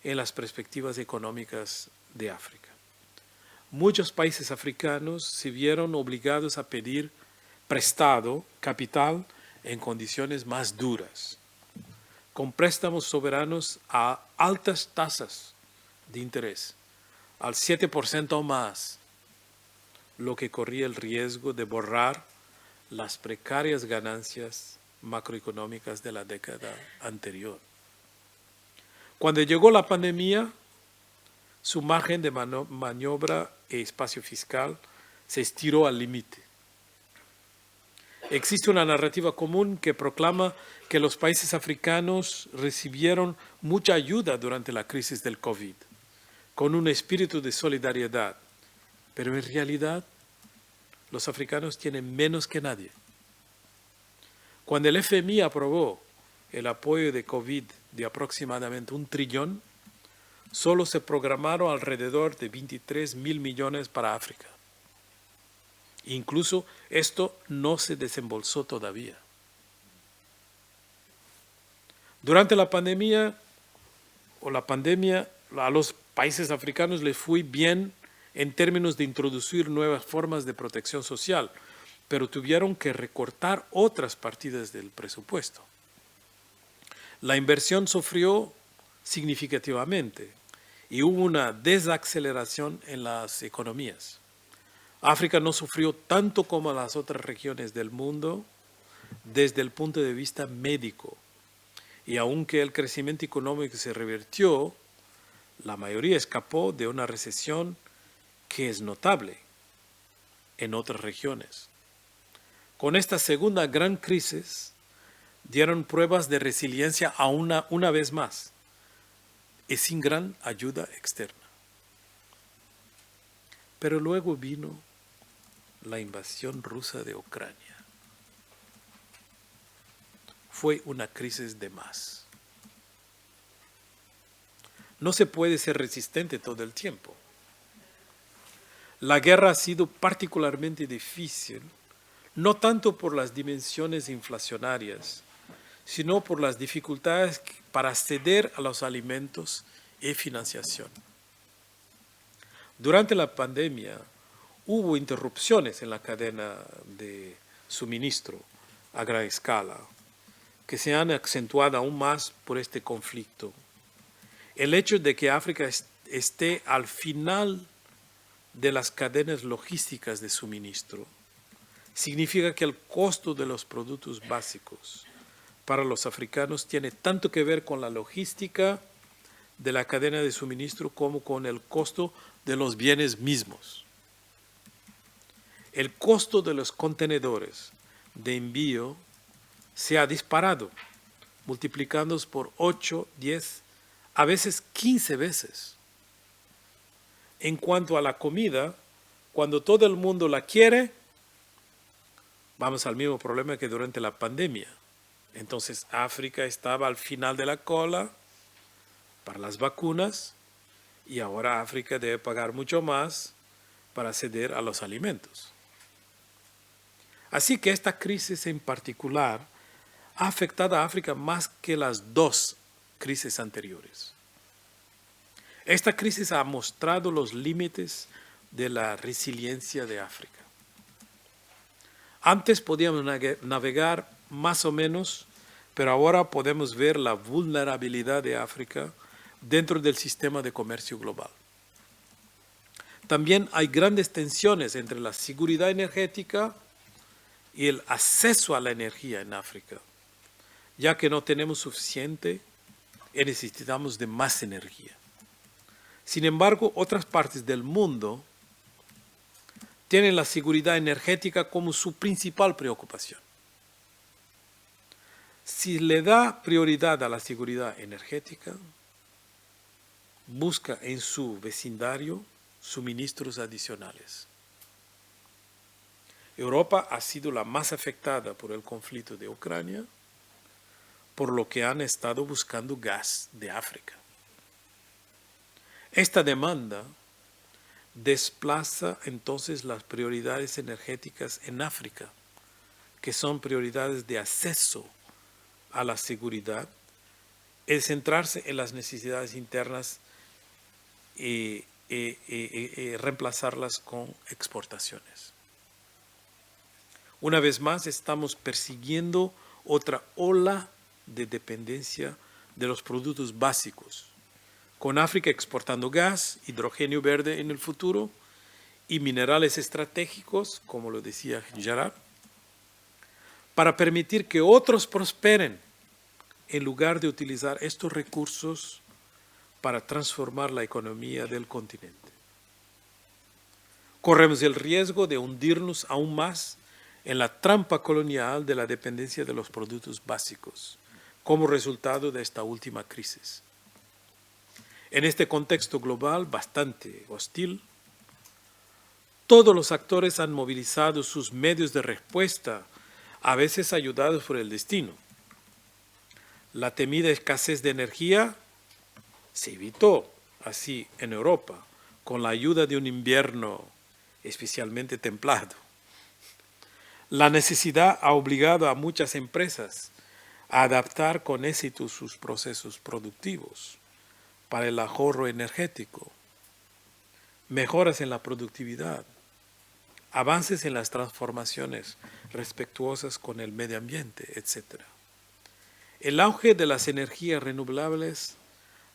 en las perspectivas económicas de África. Muchos países africanos se vieron obligados a pedir prestado capital en condiciones más duras, con préstamos soberanos a altas tasas de interés, al 7% o más, lo que corría el riesgo de borrar las precarias ganancias macroeconómicas de la década anterior. Cuando llegó la pandemia, su margen de maniobra e espacio fiscal se estiró al límite. Existe una narrativa común que proclama que los países africanos recibieron mucha ayuda durante la crisis del COVID, con un espíritu de solidaridad, pero en realidad los africanos tienen menos que nadie. Cuando el FMI aprobó el apoyo de COVID de aproximadamente 1 trillón, solo se programaron alrededor de 23.000 millones para África. Incluso esto no se desembolsó todavía. Durante la pandemia, a los países africanos les fue bien en términos de introducir nuevas formas de protección social, pero tuvieron que recortar otras partidas del presupuesto. La inversión sufrió significativamente y hubo una desaceleración en las economías. África no sufrió tanto como las otras regiones del mundo desde el punto de vista médico, y aunque el crecimiento económico se revirtió, la mayoría escapó de una recesión que es notable en otras regiones. Con esta segunda gran crisis, dieron pruebas de resiliencia a una vez más y sin gran ayuda externa. Pero luego vino la invasión rusa de Ucrania. Fue una crisis de más. No se puede ser resistente todo el tiempo. La guerra ha sido particularmente difícil, no tanto por las dimensiones inflacionarias, sino por las dificultades para acceder a los alimentos y financiación. Durante la pandemia hubo interrupciones en la cadena de suministro a gran escala, que se han acentuado aún más por este conflicto. El hecho de que África esté al final de las cadenas logísticas de suministro significa que el costo de los productos básicos para los africanos tiene tanto que ver con la logística de la cadena de suministro como con el costo de los bienes mismos. El costo de los contenedores de envío se ha disparado, multiplicándose por 8, 10, a veces 15 veces. En cuanto a la comida, cuando todo el mundo la quiere, vamos al mismo problema que durante la pandemia. Entonces África estaba al final de la cola para las vacunas y ahora África debe pagar mucho más para acceder a los alimentos. Así que esta crisis en particular ha afectado a África más que las dos crisis anteriores. Esta crisis ha mostrado los límites de la resiliencia de África. Antes podíamos navegar más o menos, pero ahora podemos ver la vulnerabilidad de África dentro del sistema de comercio global. También hay grandes tensiones entre la seguridad energética y el acceso a la energía en África, ya que no tenemos suficiente y necesitamos de más energía. Sin embargo, otras partes del mundo tienen la seguridad energética como su principal preocupación. Si le da prioridad a la seguridad energética, busca en su vecindario suministros adicionales. Europa ha sido la más afectada por el conflicto de Ucrania, por lo que han estado buscando gas de África. Esta demanda desplaza entonces las prioridades energéticas en África, que son prioridades de acceso a la seguridad, el centrarse en las necesidades internas y reemplazarlas con exportaciones. Una vez más estamos persiguiendo otra ola de dependencia de los productos básicos, con África exportando gas, hidrógeno verde en el futuro y minerales estratégicos, como lo decía Gerard, para permitir que otros prosperen en lugar de utilizar estos recursos para transformar la economía del continente. Corremos el riesgo de hundirnos aún más en la trampa colonial de la dependencia de los productos básicos, como resultado de esta última crisis. En este contexto global bastante hostil, todos los actores han movilizado sus medios de respuesta, a veces ayudados por el destino. La temida escasez de energía se evitó así en Europa, con la ayuda de un invierno especialmente templado. La necesidad ha obligado a muchas empresas a adaptar con éxito sus procesos productivos para el ahorro energético, mejoras en la productividad, avances en las transformaciones respetuosas con el medio ambiente, etc. El auge de las energías renovables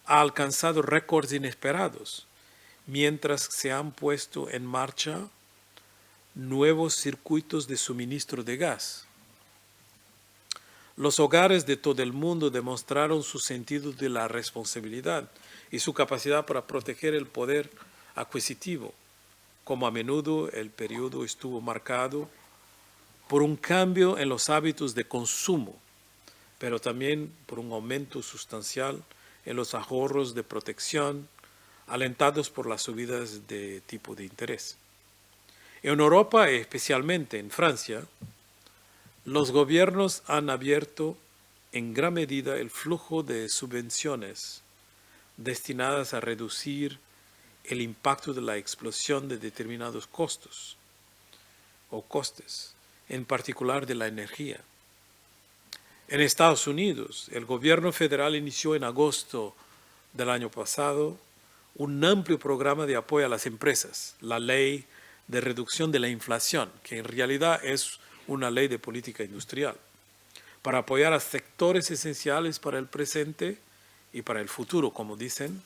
ha alcanzado récords inesperados, mientras se han puesto en marcha nuevos circuitos de suministro de gas. Los hogares de todo el mundo demostraron su sentido de la responsabilidad y su capacidad para proteger el poder adquisitivo, como a menudo el periodo estuvo marcado por un cambio en los hábitos de consumo, pero también por un aumento sustancial en los ahorros de protección, alentados por las subidas de tipo de interés. En Europa, especialmente en Francia, los gobiernos han abierto en gran medida el flujo de subvenciones destinadas a reducir el impacto de la explosión de determinados costos o costes, en particular de la energía. En Estados Unidos, el gobierno federal inició en agosto del año pasado un amplio programa de apoyo a las empresas, la Ley de Reducción de la Inflación, que en realidad es una ley de política industrial, para apoyar a sectores esenciales para el presente y para el futuro, como dicen,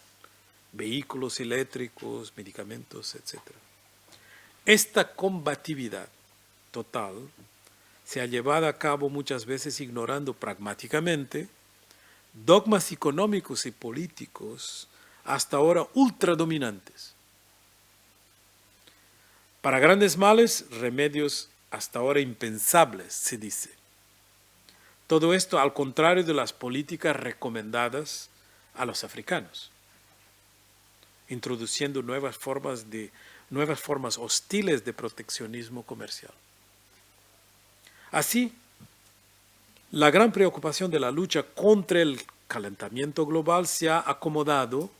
vehículos eléctricos, medicamentos, etc. Esta combatividad total se ha llevado a cabo muchas veces ignorando pragmáticamente dogmas económicos y políticos hasta ahora ultradominantes. Para grandes males, remedios hasta ahora impensables, se dice. Todo esto al contrario de las políticas recomendadas a los africanos, introduciendo nuevas formas hostiles de proteccionismo comercial. Así, la gran preocupación de la lucha contra el calentamiento global se ha acomodado,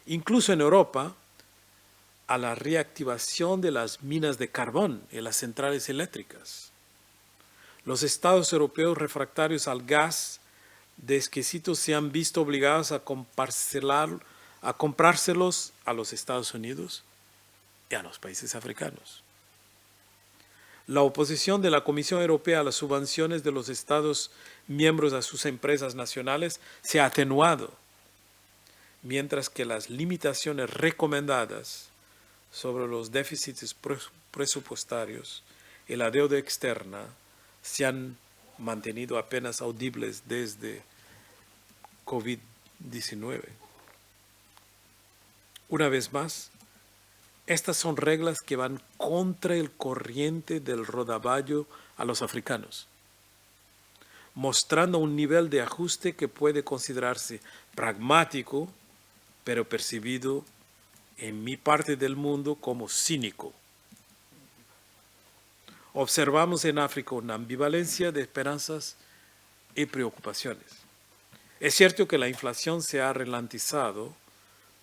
incluso en Europa, a la reactivación de las minas de carbón en las centrales eléctricas. Los estados europeos refractarios al gas de esquisito se han visto obligados a comprárselos a los Estados Unidos y a los países africanos. La oposición de la Comisión Europea a las subvenciones de los Estados miembros a sus empresas nacionales se ha atenuado, mientras que las limitaciones recomendadas sobre los déficits presupuestarios y la deuda externa se han mantenido apenas audibles desde COVID-19. Una vez más, estas son reglas que van contra el corriente del rodaballo a los africanos, mostrando un nivel de ajuste que puede considerarse pragmático, pero percibido en mi parte del mundo como cínico. Observamos en África una ambivalencia de esperanzas y preocupaciones. Es cierto que la inflación se ha ralentizado,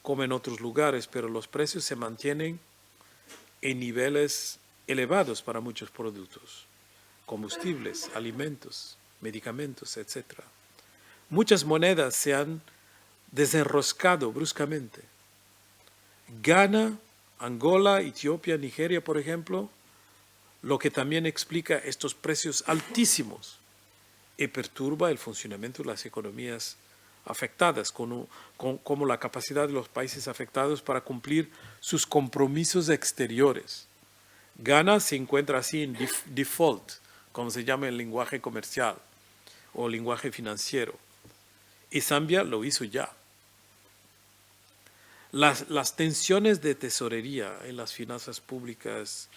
como en otros lugares, pero los precios se mantienen en niveles elevados para muchos productos, combustibles, alimentos, medicamentos, etc. Muchas monedas se han desenroscado bruscamente. Ghana, Angola, Etiopía, Nigeria, por ejemplo, lo que también explica estos precios altísimos y perturba el funcionamiento de las economías afectadas, como la capacidad de los países afectados para cumplir sus compromisos exteriores. Ghana se encuentra así en default, como se llama el lenguaje comercial o lenguaje financiero, y Zambia lo hizo ya. Las tensiones de tesorería en las finanzas públicas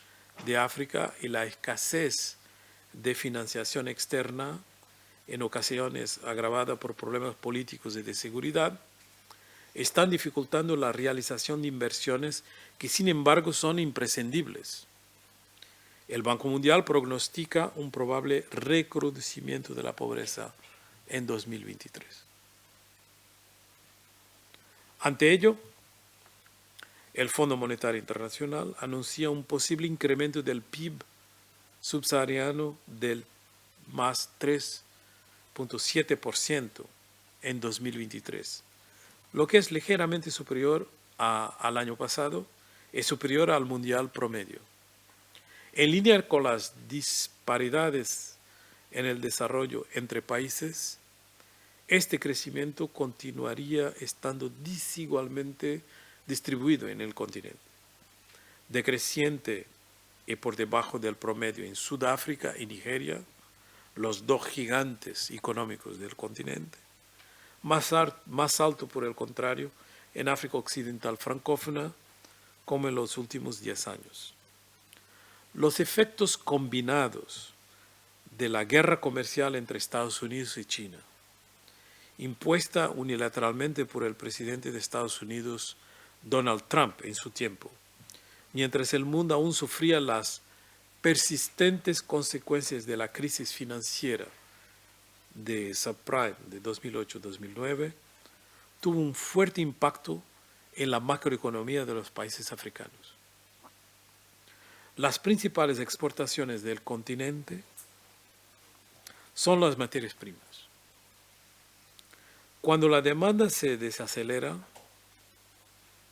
de África y la escasez de financiación externa, en ocasiones agravada por problemas políticos y de seguridad, están dificultando la realización de inversiones que sin embargo son imprescindibles. El Banco Mundial prognostica un probable recrudecimiento de la pobreza en 2023. Ante ello, el Fondo Monetario Internacional anuncia un posible incremento del PIB subsahariano del más 3,7% en 2023, lo que es ligeramente superior al año pasado y superior al mundial promedio. En línea con las disparidades en el desarrollo entre países, este crecimiento continuaría estando desigualmente distribuido en el continente, decreciente y por debajo del promedio en Sudáfrica y Nigeria, los dos gigantes económicos del continente, más alto por el contrario en África Occidental francófona, como en los últimos 10 años. Los efectos combinados de la guerra comercial entre Estados Unidos y China, impuesta unilateralmente por el presidente de Estados Unidos, Donald Trump, en su tiempo, mientras el mundo aún sufría las persistentes consecuencias de la crisis financiera de subprime de 2008-2009, tuvo un fuerte impacto en la macroeconomía de los países africanos. Las principales exportaciones del continente son las materias primas. Cuando la demanda se desacelera,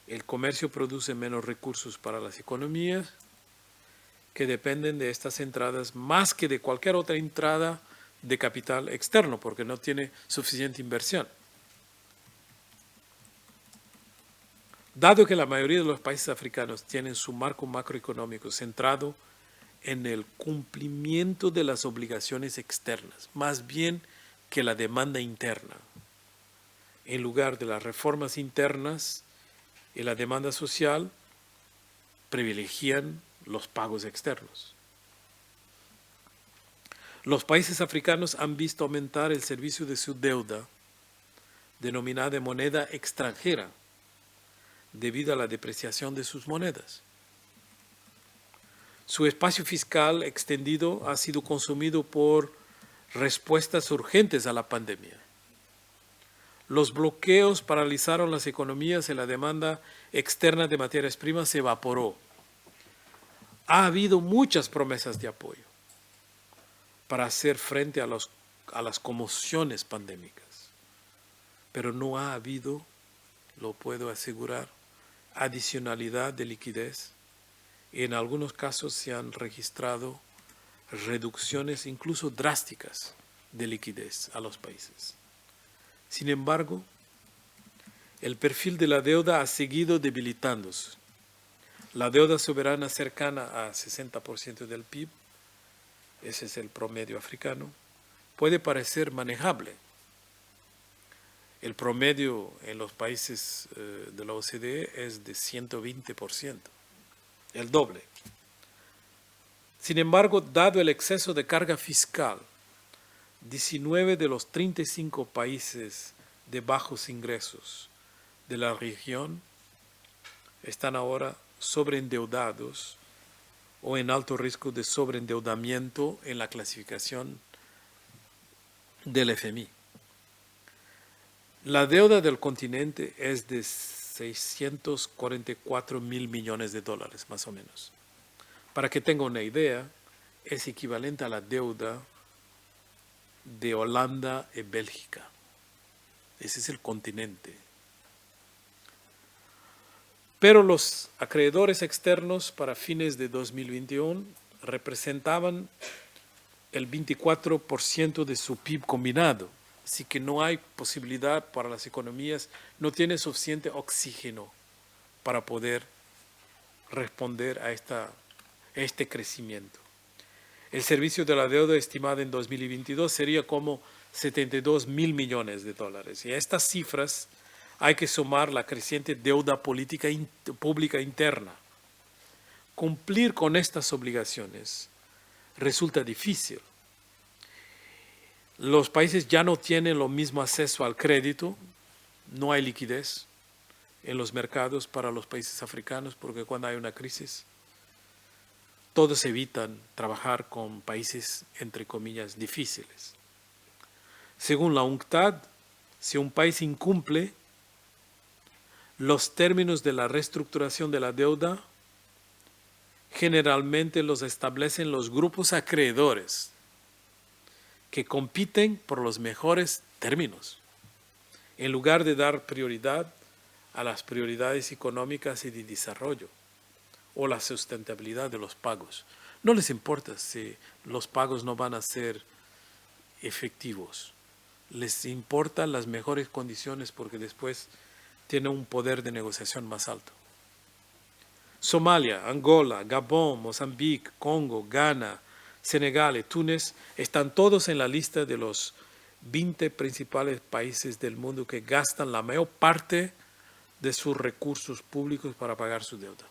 el comercio produce menos recursos para las economías que dependen de estas entradas más que de cualquier otra entrada de capital externo, porque no tiene suficiente inversión. Dado que la mayoría de los países africanos tienen su marco macroeconómico centrado en el cumplimiento de las obligaciones externas, más bien que la demanda interna, en lugar de las reformas internas y la demanda social, privilegian los pagos externos. Los países africanos han visto aumentar el servicio de su deuda, denominada de moneda extranjera, debido a la depreciación de sus monedas. Su espacio fiscal extendido ha sido consumido por respuestas urgentes a la pandemia. Los bloqueos paralizaron las economías y la demanda externa de materias primas se evaporó. Ha habido muchas promesas de apoyo para hacer frente a las conmociones pandémicas, pero no ha habido, lo puedo asegurar, adicionalidad de liquidez y en algunos casos se han registrado reducciones incluso drásticas de liquidez a los países. Sin embargo, el perfil de la deuda ha seguido debilitándose. La deuda soberana cercana a 60% del PIB, ese es el promedio africano, puede parecer manejable. El promedio en los países de la OCDE es de 120%, el doble. Sin embargo, dado el exceso de carga fiscal, 19 de los 35 países de bajos ingresos de la región están ahora sobreendeudados o en alto riesgo de sobreendeudamiento en la clasificación del FMI. La deuda del continente es de 644 mil millones de dólares, más o menos. Para que tenga una idea, es equivalente a la deuda de Holanda y Bélgica. Ese es el continente. Pero los acreedores externos para fines de 2021 representaban el 24% de su PIB combinado. Así que no hay posibilidad para las economías, no tiene suficiente oxígeno para poder responder a este crecimiento. El servicio de la deuda estimada en 2022 sería como 72 mil millones de dólares. Y a estas cifras hay que sumar la creciente deuda pública interna. Cumplir con estas obligaciones resulta difícil. Los países ya no tienen lo mismo acceso al crédito, no hay liquidez en los mercados para los países africanos porque cuando hay una crisis, todos evitan trabajar con países, entre comillas, difíciles. Según la UNCTAD, si un país incumple los términos de la reestructuración de la deuda, generalmente los establecen los grupos acreedores que compiten por los mejores términos, en lugar de dar prioridad a las prioridades económicas y de desarrollo o la sustentabilidad de los pagos. No les importa si los pagos no van a ser efectivos. Les importan las mejores condiciones porque después tienen un poder de negociación más alto. Somalia, Angola, Gabón, Mozambique, Congo, Ghana, Senegal y Túnez están todos en la lista de los 20 principales países del mundo que gastan la mayor parte de sus recursos públicos para pagar su deuda.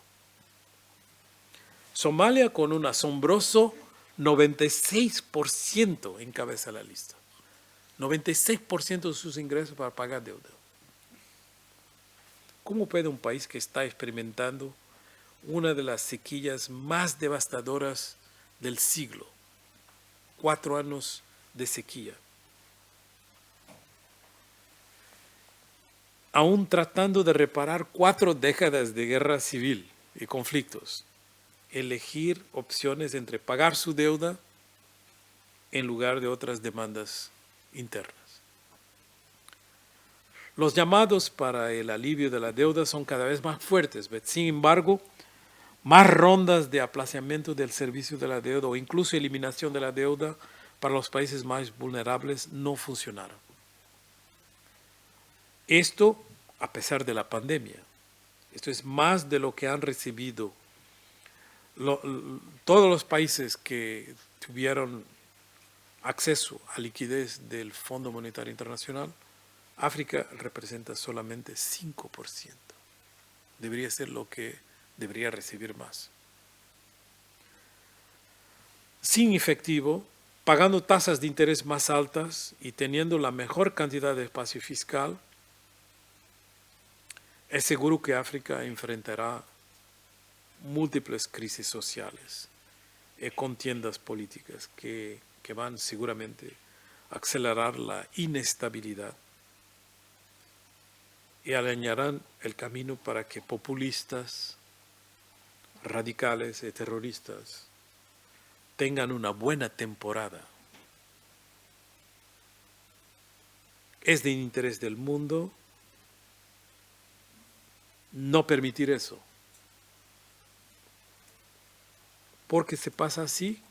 Somalia, con un asombroso 96%, encabeza la lista. 96% de sus ingresos para pagar deuda. ¿Cómo puede un país que está experimentando una de las sequías más devastadoras del siglo, 4 años de sequía, aún tratando de reparar 4 décadas de guerra civil y conflictos, elegir opciones entre pagar su deuda en lugar de otras demandas internas? Los llamados para el alivio de la deuda son cada vez más fuertes, sin embargo, más rondas de aplazamiento del servicio de la deuda o incluso eliminación de la deuda para los países más vulnerables no funcionaron. Esto a pesar de la pandemia. Esto es más de lo que han recibido todos los países que tuvieron acceso a liquidez del Fondo Monetario Internacional. África representa solamente 5%. Debería ser lo que debería recibir más. Sin efectivo, pagando tasas de interés más altas y teniendo la mejor cantidad de espacio fiscal, es seguro que África enfrentará múltiples crisis sociales y contiendas políticas que van seguramente a acelerar la inestabilidad y allañarán el camino para que populistas, radicales y terroristas tengan una buena temporada. Es de interés del mundo no permitir eso. Porque se pasa así,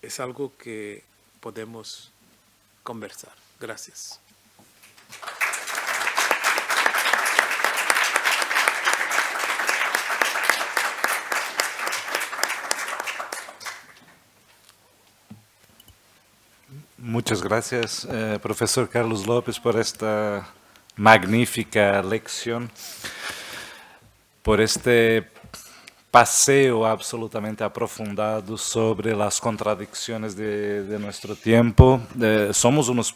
es algo que podemos conversar. Gracias. Muchas gracias, profesor Carlos López, por esta magnífica lección, por este paseo absolutamente aprofundado sobre las contradicciones de nuestro tiempo. Somos unos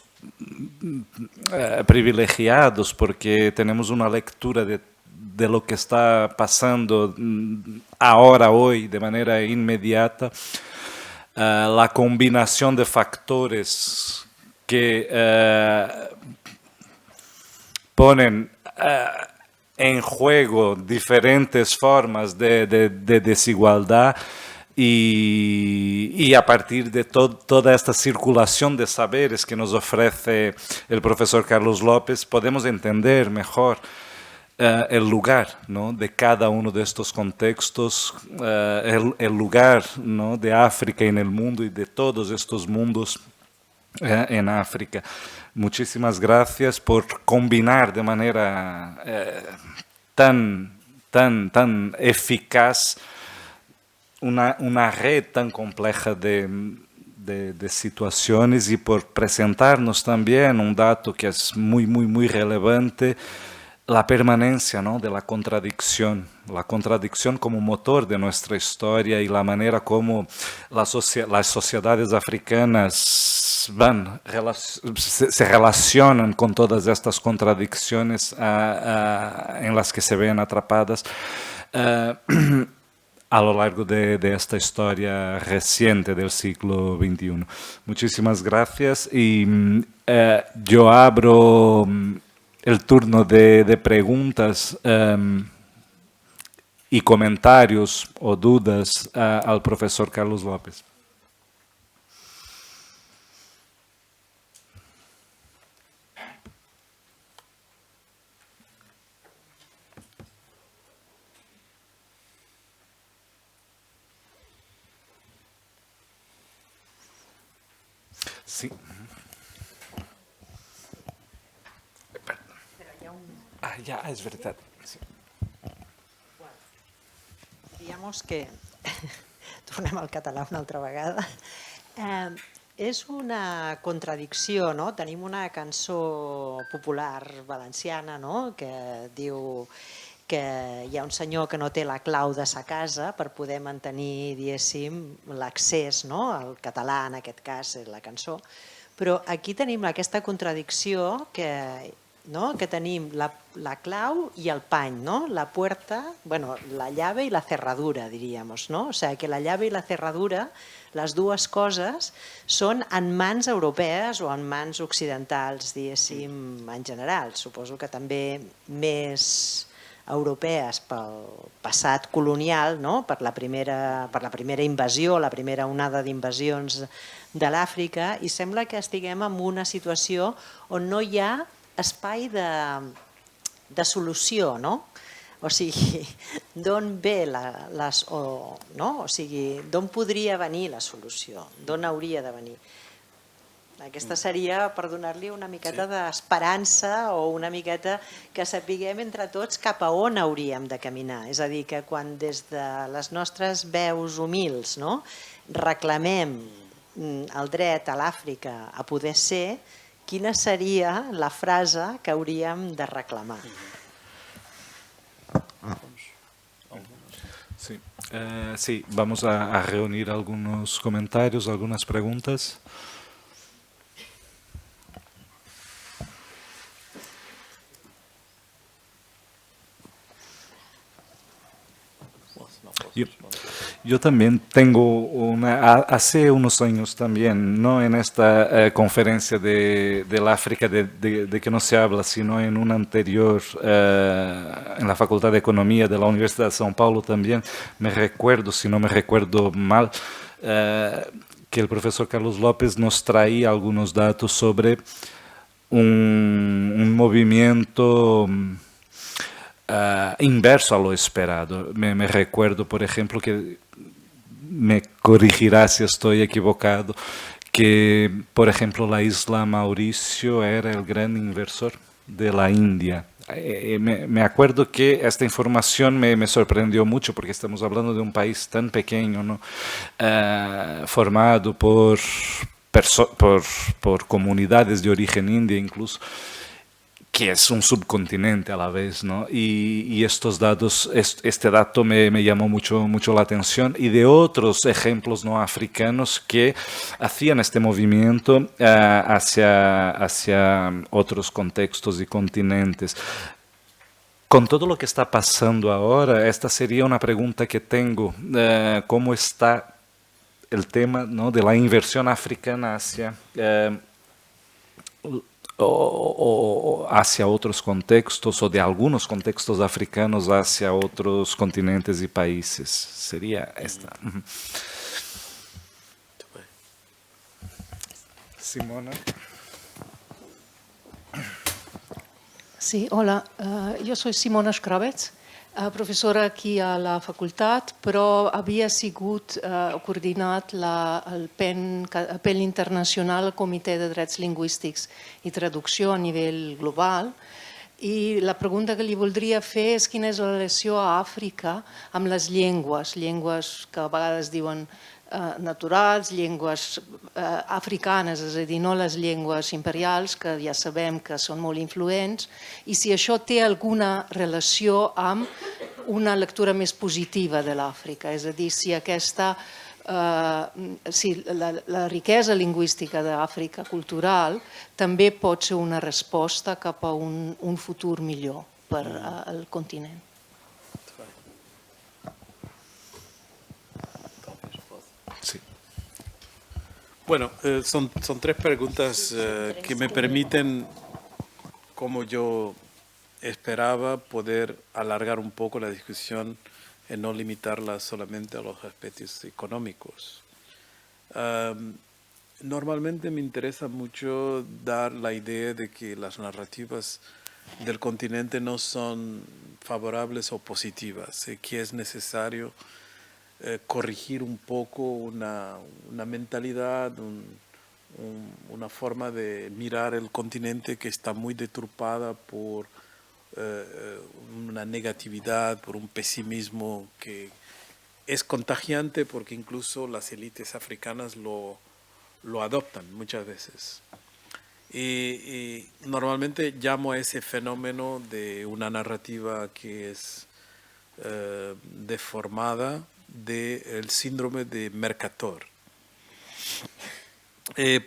privilegiados porque tenemos una lectura de lo que está pasando ahora, hoy, de manera inmediata. La combinación de factores que ponen en juego diferentes formas de desigualdad y a partir de toda esta circulación de saberes que nos ofrece el profesor Carlos López, podemos entender mejor el lugar, ¿no?, de cada uno de estos contextos, el lugar, ¿no?, de África en el mundo y de todos estos mundos en África. Muchísimas gracias por combinar de manera tan eficaz una red tan compleja de situaciones y por presentarnos también un dato que es muy relevante, la permanencia, ¿no?, de la contradicción como motor de nuestra historia y la manera como las sociedades africanas se relacionan con todas estas contradicciones en las que se ven atrapadas a lo largo de esta historia reciente del siglo XXI. Muchísimas gracias y yo abro el turno de preguntas y comentarios o dudas al profesor Carlos López. Sí. Ja, és veritat. Sí. Digamos que, tornem al català una altra vegada, és una contradicció, no? Tenim una cançó popular valenciana, no?, que diu que hi ha un senyor que no té la clau de sa casa per poder mantenir, diguéssim, l'accés, no?, al català, en aquest cas, és la cançó, Però aquí tenim aquesta contradicció que tenim la clau i el pany, no? La puerta, bueno, la llave i la cerradura, diríamos, no? O sigui, que la llave i la cerradura, les dues coses, són en mans europees o en mans occidentals, diguéssim, en general. Suposo que també més europees pel passat colonial, no? per la primera invasió, la primera onada d'invasions de l'Àfrica, i sembla que estiguem en una situació on no hi ha espai de solució, no? O sigui, d'on ve d'on podria venir la solució, d'on hauria de venir. Aquesta seria per donar-li una miqueta d'esperança o una miqueta que sapiguem entre tots cap a on hauríem de caminar. És a dir, que quan des de les nostres veus humils reclamem el dret a l'Àfrica a poder ser, quina seria la frase que hauríem de reclamar? Sí, vamos a reunir algunos comentarios, algunas preguntas. Yo también tengo hace unos años también, no en esta conferencia del África de que no se habla, sino en una anterior, en la Facultad de Economía de la Universidad de São Paulo también, me recuerdo, si no me recuerdo mal, que el profesor Carlos López nos traía algunos datos sobre un movimiento inverso a lo esperado. Me recuerdo, por ejemplo, que me corregirá si estoy equivocado, que, por ejemplo, la isla Mauricio era el gran inversor de la India. Me acuerdo que esta información me sorprendió mucho porque estamos hablando de un país tan pequeño, ¿no? Formado por comunidades de origen india incluso, que es un subcontinente a la vez, ¿no? Y estos datos, este dato me llamó mucho la atención, y de otros ejemplos no africanos que hacían este movimiento hacia otros contextos y continentes. Con todo lo que está pasando ahora, esta sería una pregunta que tengo. ¿Cómo está el tema, ¿no?, de la inversión africana hacia hacia otros contextos, o de algunos contextos africanos hacia otros continentes y países? Sería esta. Simona. Sí, hola. Jo soy Simona Schravets, professora aquí a la facultat, però havia sigut coordinat el PEN internacional, el Comitè de Drets Lingüístics i Traducció a nivell global, i la pregunta que li voldria fer és quina és la relació a Àfrica amb les llengües que a vegades diuen naturals, llengües africanes, és a dir, no les llengües imperials, que ja sabem que són molt influents, i si això té alguna relació amb una lectura més positiva de l'Àfrica, és a dir, si la riquesa lingüística d'Àfrica cultural també pot ser una resposta cap a un futur millor per al continent. Sí. Bueno, son tres preguntas que me permiten, como yo esperaba, poder alargar un poco la discusión y no limitarla solamente a los aspectos económicos. Normalmente me interesa mucho dar la idea de que las narrativas del continente no son favorables o positivas, que es necesario corregir un poco una mentalidad, una forma de mirar el continente que está muy deturpada por una negatividad, por un pesimismo que es contagiante, porque incluso las élites africanas lo adoptan muchas veces. Y normalmente llamo a ese fenómeno de una narrativa que es deformada del síndrome de Mercator.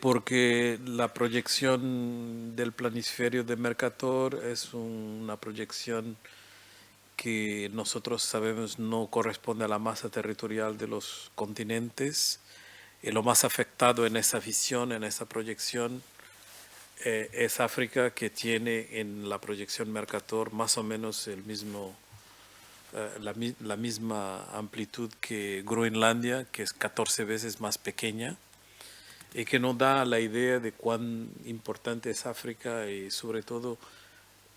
porque la proyección del planisferio de Mercator es una proyección que nosotros sabemos no corresponde a la masa territorial de los continentes. Lo más afectado en esa visión, en esa proyección, es África, que tiene en la proyección Mercator más o menos el mismo, la misma amplitud que Groenlandia, que es 14 veces más pequeña, y que nos da la idea de cuán importante es África, y sobre todo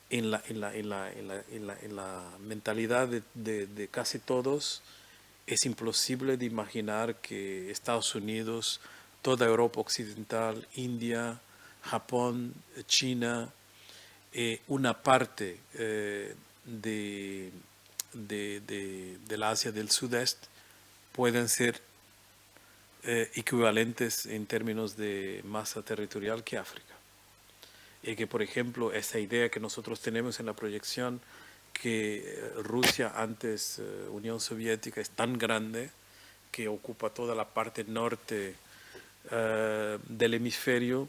en la mentalidad de casi todos. Es imposible de imaginar que Estados Unidos, toda Europa occidental, India, Japón, China, una parte de la Asia del Sudeste pueden ser equivalentes en términos de masa territorial que África. Y que, por ejemplo, esa idea que nosotros tenemos en la proyección, que Rusia, antes Unión Soviética, es tan grande que ocupa toda la parte norte del hemisferio,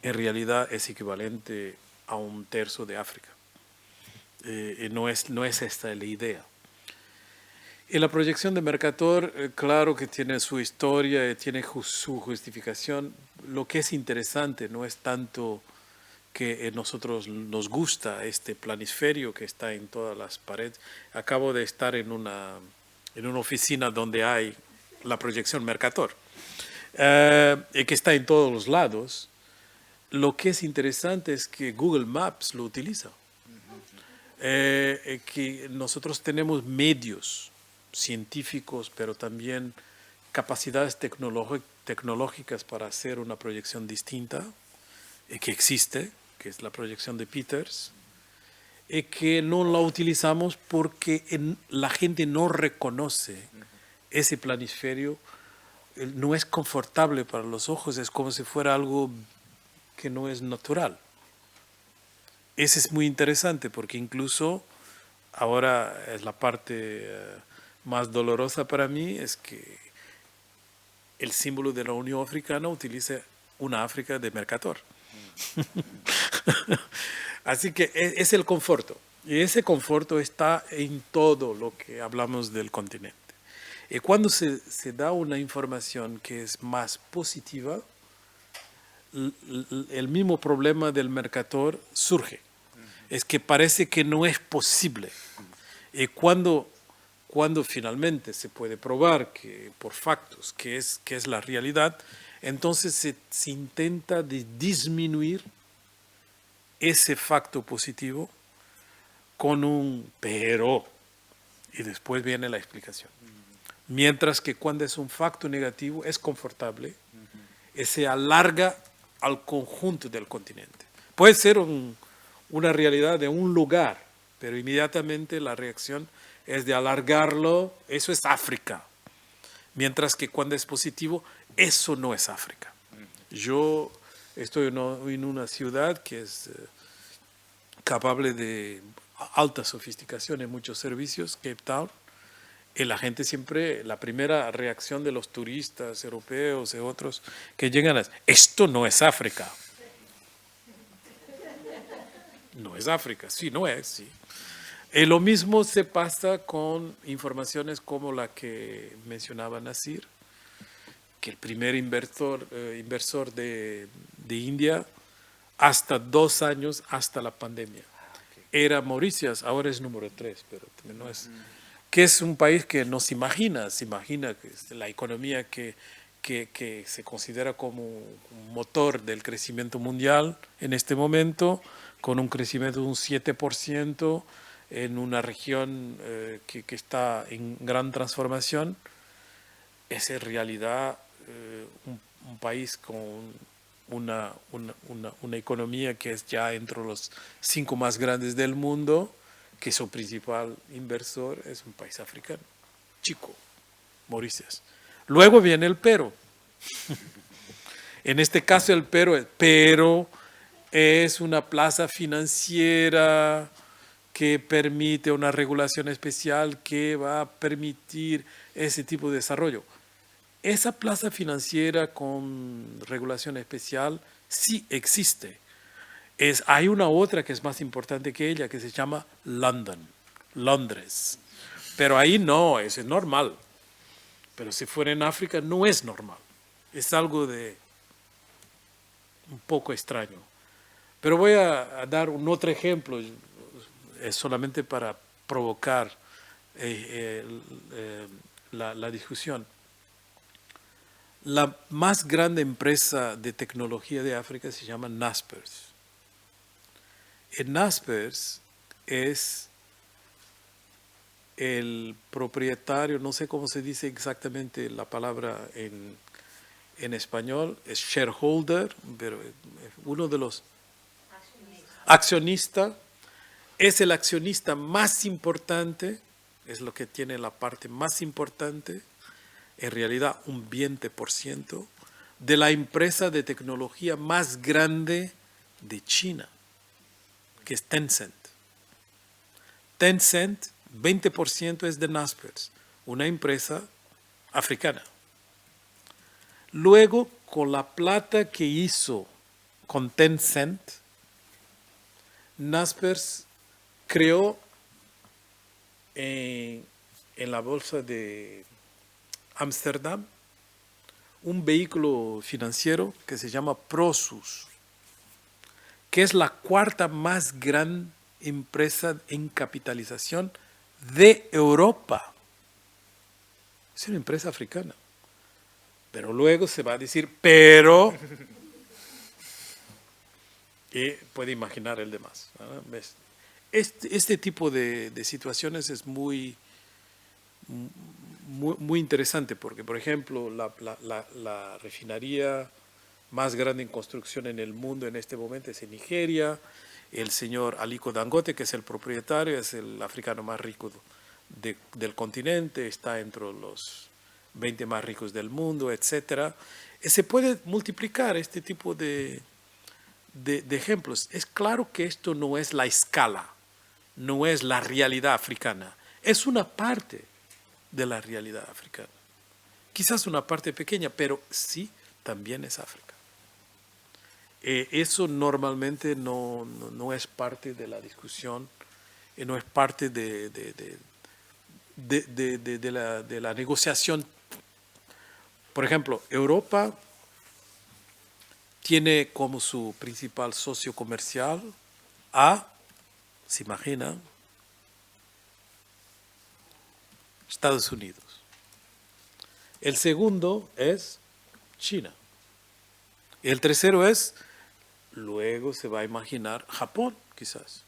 en realidad es equivalente a 1/3 de África. No es esta la idea. Y la proyección de Mercator, claro que tiene su historia, tiene su justificación. Lo que es interesante no es tanto que nosotros nos gusta este planisferio que está en todas las paredes. Acabo de estar en una oficina donde hay la proyección Mercator, que está en todos los lados. Lo que es interesante es que Google Maps lo utiliza. Que nosotros tenemos medios científicos, pero también capacidades tecnológicas para hacer una proyección distinta, que existe, que es la proyección de Peters, que no la utilizamos porque la gente no reconoce ese planisferio, no es confortable para los ojos, es como si fuera algo que no es natural. Ese es muy interesante, porque incluso ahora es la parte más dolorosa para mí, es que el símbolo de la Unión Africana utiliza una África de Mercator. Así que es el conforto, y ese conforto está en todo lo que hablamos del continente. Y cuando se da una información que es más positiva, el mismo problema del Mercator surge. Es que parece que no es posible. Y cuando finalmente se puede probar que por factos que es la realidad, entonces se intenta disminuir ese facto positivo con un pero, y después viene la explicación. Mientras que cuando es un facto negativo es confortable y se alarga al conjunto del continente. Puede ser una realidad de un lugar, pero inmediatamente la reacción es de alargarlo. Eso es África. Mientras que cuando es positivo, eso no es África. Yo estoy en una ciudad que es capaz de alta sofisticación en muchos servicios, Cape Town, y la gente siempre, la primera reacción de los turistas europeos y otros que llegan es: esto no es África. No es África, sí, no es, sí. Y lo mismo se pasa con informaciones como la que mencionaba Nasir, que el primer inversor de India, hasta 2 años, hasta la pandemia, era Mauritius, ahora es número 3, pero no es, que es un país que no se imagina que es la economía que se considera como un motor del crecimiento mundial en este momento, con un crecimiento de un 7%, en una región que está en gran transformación. Es en realidad un país con una economía que es ya entre los 5 más grandes del mundo, que su principal inversor es un país africano, chico, Mauritius. Luego viene el pero. En este caso el pero es una plaza financiera que permite una regulación especial que va a permitir ese tipo de desarrollo. esa plaza financiera con regulación especial sí existe. Hay una otra que es más importante que ella, que se llama Londres. Pero ahí no, eso es normal. Pero si fuera en África no es normal. Es algo de un poco extraño. Pero voy a dar un otro ejemplo, es solamente para provocar la discusión. La más grande empresa de tecnología de África se llama Naspers. Naspers es el propietario, no sé cómo se dice exactamente la palabra en español, es shareholder, pero uno de los accionistas, es el accionista más importante, es lo que tiene la parte más importante, en realidad un 20%, de la empresa de tecnología más grande de China, que es Tencent. Tencent, 20% es de Naspers, una empresa africana. Luego, con la plata que hizo con Tencent, Naspers creó en la bolsa de Ámsterdam un vehículo financiero que se llama Prosus, que es la cuarta más gran empresa en capitalización de Europa. Es una empresa africana. Pero luego se va a decir, pero... Y puede imaginar el demás. ¿Ves? Este tipo de situaciones es muy interesante porque, por ejemplo, la refinería más grande en construcción en el mundo en este momento es en Nigeria. El señor Aliko Dangote, que es el propietario, es el africano más rico del continente, está entre los 20 más ricos del mundo, etc. Se puede multiplicar este tipo de ejemplos. Es claro que esto no es la escala, no es la realidad africana, es una parte de la realidad africana. Quizás una parte pequeña, pero sí también es África. Eso normalmente no es parte de la discusión, no es parte de la negociación. Por ejemplo, Europa tiene como su principal socio comercial se imagina, Estados Unidos. El segundo es China. Y el tercero luego se va a imaginar Japón, quizás.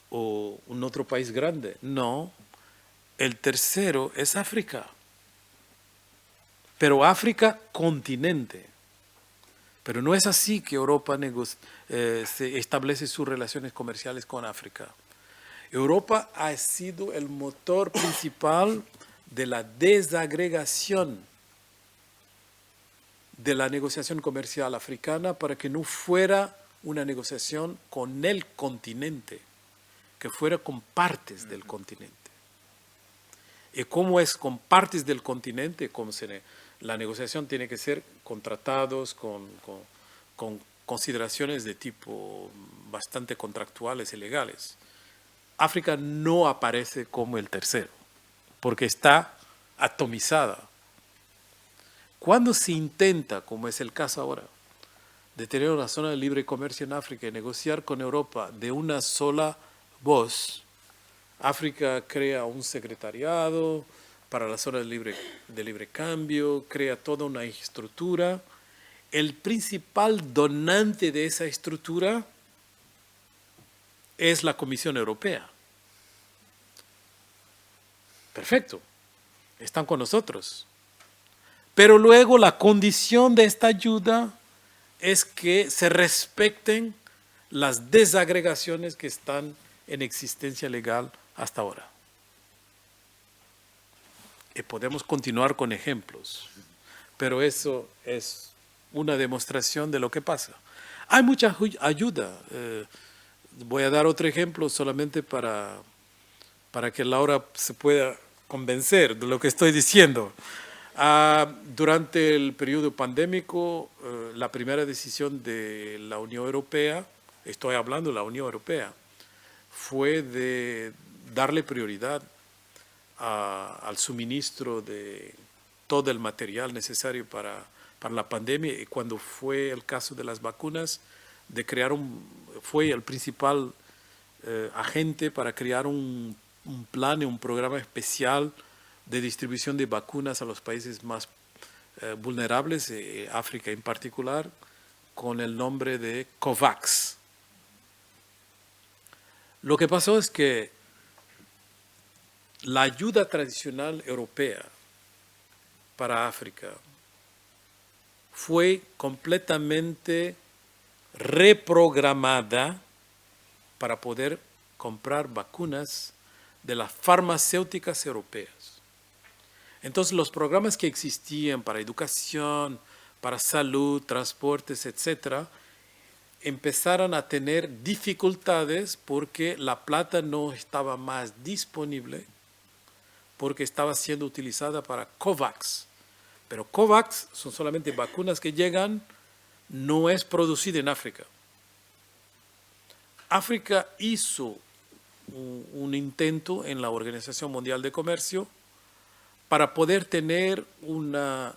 O un otro país grande. No, el tercero es África. Pero África continente. Pero no es así que Europa se establece sus relaciones comerciales con África. Europa ha sido el motor principal de la desagregación de la negociación comercial africana para que no fuera una negociación con el continente, que fuera con partes del continente. ¿Y cómo es con partes del continente? La negociación tiene que ser con tratados, con consideraciones de tipo bastante contractuales y legales. África no aparece como el tercero, porque está atomizada. Cuando se intenta, como es el caso ahora, de tener una zona de libre comercio en África y negociar con Europa de una sola voz, África crea un secretariado para la zona de libre cambio, crea toda una estructura. El principal donante de esa estructura es la Comisión Europea. Perfecto, están con nosotros. Pero luego la condición de esta ayuda es que se respeten las desagregaciones que están en existencia legal hasta ahora. Y podemos continuar con ejemplos, pero eso es una demostración de lo que pasa. Hay mucha ayuda. Voy a dar otro ejemplo solamente para que Laura se pueda convencer de lo que estoy diciendo. Durante el periodo pandémico, la primera decisión de la Unión Europea, estoy hablando de la Unión Europea, fue de darle prioridad al suministro de todo el material necesario para la pandemia, y cuando fue el caso de las vacunas, de crear fue el principal agente para crear un plan y un programa especial de distribución de vacunas a los países más vulnerables, África en particular, con el nombre de COVAX. Lo que pasó es que la ayuda tradicional europea para África fue completamente reprogramada para poder comprar vacunas de las farmacéuticas europeas. Entonces, los programas que existían para educación, para salud, transportes, etcétera, empezaron a tener dificultades porque la plata no estaba más disponible, porque estaba siendo utilizada para COVAX. Pero COVAX son solamente vacunas que llegan, no es producida en África. África hizo un intento en la Organización Mundial de Comercio para poder tener una,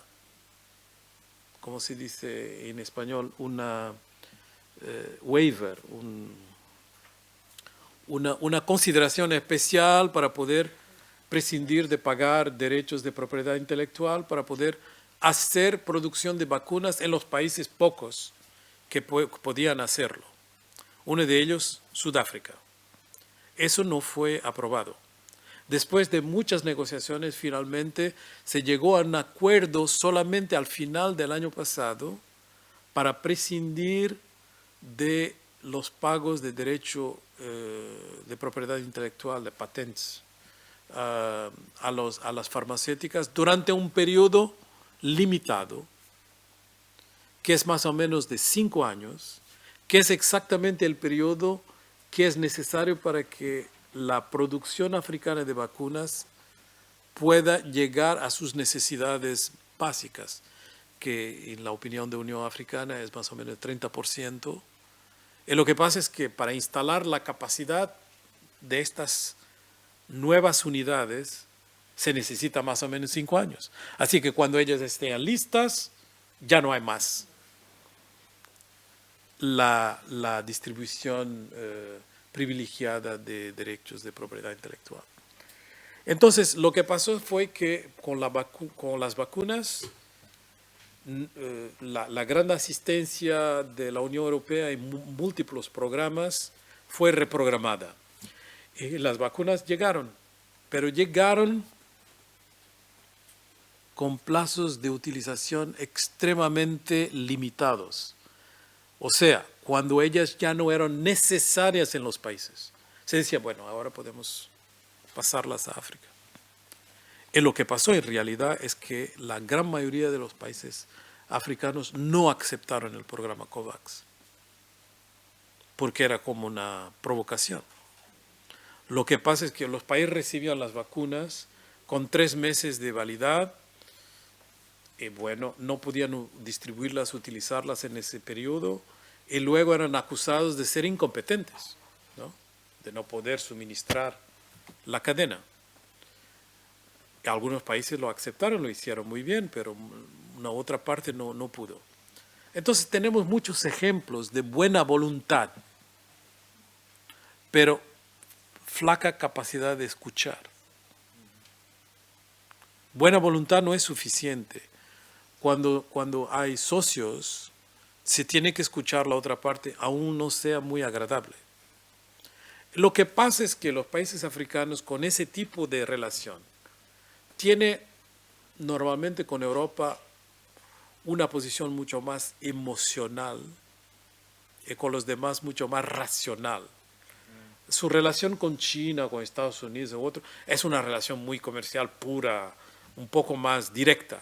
¿cómo se dice en español? Una waiver, una consideración especial para poder prescindir de pagar derechos de propiedad intelectual, para poder hacer producción de vacunas en los países pocos que podían hacerlo. Uno de ellos, Sudáfrica. Eso no fue aprobado. Después de muchas negociaciones, finalmente se llegó a un acuerdo solamente al final del año pasado para prescindir de los pagos de derecho de propiedad intelectual, de patentes, a las farmacéuticas durante un periodo limitado, que es más o menos de 5 años, que es exactamente el periodo que es necesario para que la producción africana de vacunas pueda llegar a sus necesidades básicas, que en la opinión de Unión Africana es más o menos el 30%. Y lo que pasa es que para instalar la capacidad de estas nuevas unidades se necesita más o menos 5 años. Así que cuando ellas estén listas, ya no hay más la distribución privilegiada de derechos de propiedad intelectual. Entonces, lo que pasó fue que con las vacunas, la gran asistencia de la Unión Europea en múltiples programas fue reprogramada. Y las vacunas llegaron, pero llegaron con plazos de utilización extremadamente limitados. O sea, cuando ellas ya no eran necesarias en los países, se decía, bueno, ahora podemos pasarlas a África. Y lo que pasó en realidad es que la gran mayoría de los países africanos no aceptaron el programa COVAX, porque era como una provocación. Lo que pasa es que los países recibían las vacunas con 3 meses de validad, y bueno, no podían distribuirlas, utilizarlas en ese periodo, y luego eran acusados de ser incompetentes, ¿no? De no poder suministrar la cadena. Y algunos países lo aceptaron, lo hicieron muy bien, pero una otra parte no pudo. Entonces tenemos muchos ejemplos de buena voluntad, pero flaca capacidad de escuchar. Buena voluntad no es suficiente. Cuando hay socios, se tiene que escuchar la otra parte, aún no sea muy agradable. Lo que pasa es que los países africanos con ese tipo de relación tiene normalmente con Europa una posición mucho más emocional y con los demás mucho más racional. Su relación con China, con Estados Unidos u otro, es una relación muy comercial pura, un poco más directa.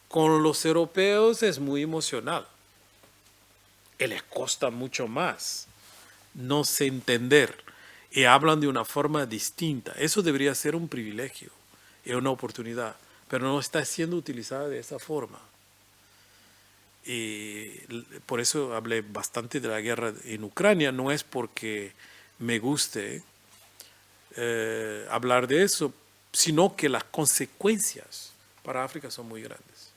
Con los europeos es muy emocional. Y les cuesta mucho más no se entender y hablan de una forma distinta. Eso debería ser un privilegio y una oportunidad. pero no está siendo utilizada de esa forma. Y por eso hablé bastante de la guerra en Ucrania, no es porque me guste hablar de eso, sino que las consecuencias para África son muy grandes.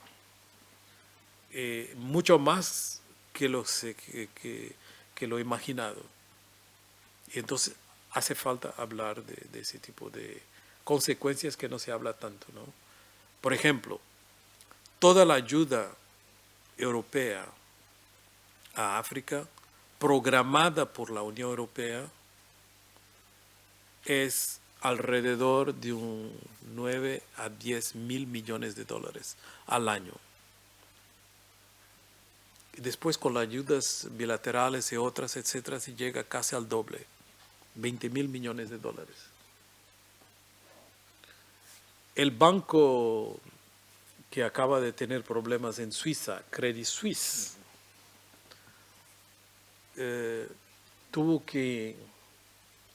Mucho más que lo imaginado. Y entonces hace falta hablar de ese tipo de consecuencias que no se habla tanto, ¿no? Por ejemplo, toda la ayuda europea a África, programada por la Unión Europea, es alrededor de un 9 a 10 mil millones de dólares al año. Y después con las ayudas bilaterales y otras, etcétera, se llega casi al doble, 20 mil millones de dólares. El banco que acaba de tener problemas en Suiza, Credit Suisse, tuvo que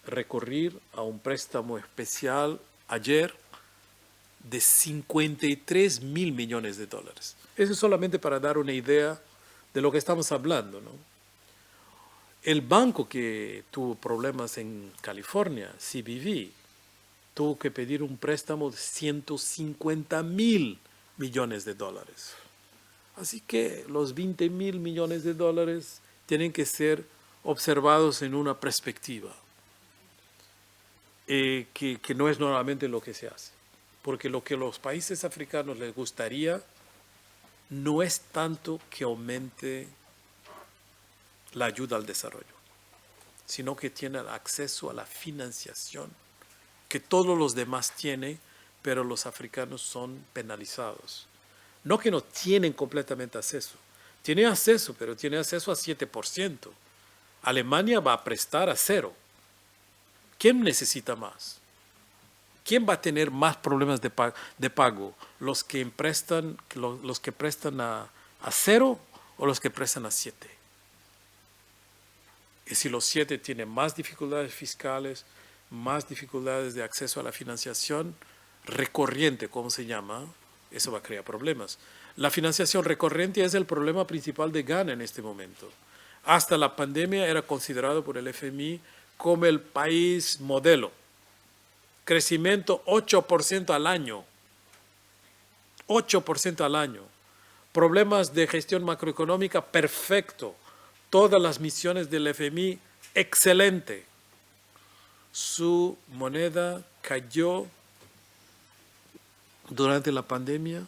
recurrir a un préstamo especial ayer de 53 mil millones de dólares. Eso es solamente para dar una idea de lo que estamos hablando, ¿no? El banco que tuvo problemas en California, CBV, tuvo que pedir un préstamo de 150 mil millones de dólares. Así que los 20 mil millones de dólares tienen que ser observados en una perspectiva que no es normalmente lo que se hace. Porque lo que a los países africanos les gustaría no es tanto que aumente la ayuda al desarrollo, sino que tienen acceso a la financiación que todos los demás tienen, pero los africanos son penalizados. No que no tienen completamente acceso. Tienen acceso, pero tienen acceso a 7%. Alemania va a prestar a 0%. ¿Quién necesita más? ¿Quién va a tener más problemas de pago? ¿Los que prestan a 0 o los que prestan a 7? Y si los 7 tienen más dificultades fiscales, más dificultades de acceso a la financiación recurrente, ¿cómo se llama? Eso va a crear problemas. La financiación recurrente es el problema principal de Ghana en este momento. Hasta la pandemia era considerado por el FMI como el país modelo. Crecimiento 8% al año. 8% al año. Problemas de gestión macroeconómica perfecto. Todas las misiones del FMI excelente. Su moneda cayó durante la pandemia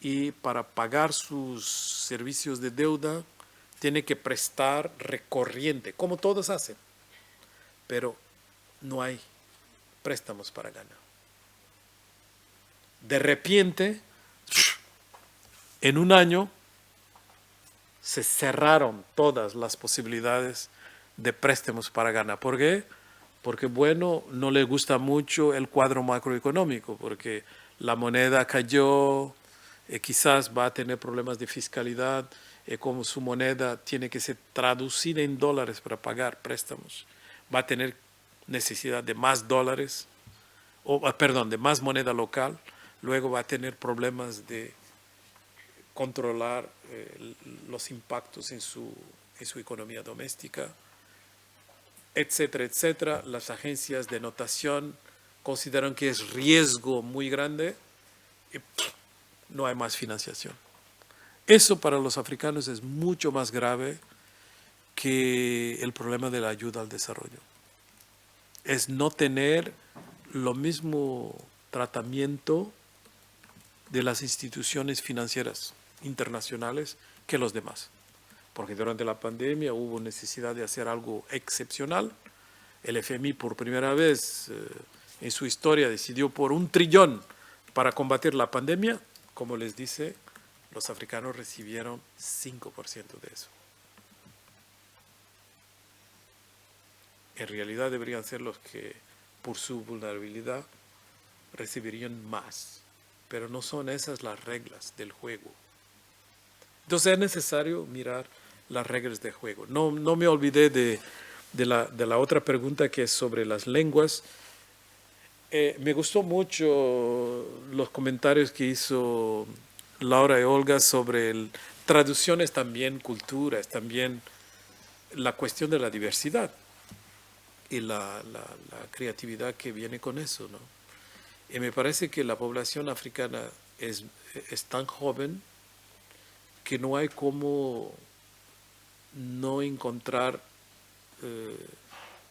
y para pagar sus servicios de deuda tiene que prestar recurrente, como todos hacen, pero no hay préstamos para ganar. De repente, en un año, se cerraron todas las posibilidades de préstamos para Ghana. ¿Por qué? Porque, bueno, no le gusta mucho el cuadro macroeconómico, porque la moneda cayó, quizás va a tener problemas de fiscalidad, como su moneda tiene que ser traducida en dólares para pagar préstamos, va a tener necesidad de más dólares, de más moneda local, luego va a tener problemas de controlar los impactos en su economía doméstica, etcétera, etcétera. Las agencias de notación consideran que es riesgo muy grande y no hay más financiación. Eso para los africanos es mucho más grave que el problema de la ayuda al desarrollo. Es no tener lo mismo tratamiento de las instituciones financieras internacionales que los demás. Porque durante la pandemia hubo necesidad de hacer algo excepcional. El FMI por primera vez en su historia decidió por $1 trillón para combatir la pandemia. Como les dice, los africanos recibieron 5% de eso. En realidad deberían ser los que, por su vulnerabilidad, recibirían más. Pero no son esas las reglas del juego. Entonces es necesario mirar las reglas de juego. No me olvidé de la otra pregunta que es sobre las lenguas. Me gustó mucho los comentarios que hizo Laura y Olga sobre traducciones también, culturas, también la cuestión de la diversidad y la creatividad que viene con eso, ¿no? Y me parece que la población africana es tan joven que no hay cómo no encontrar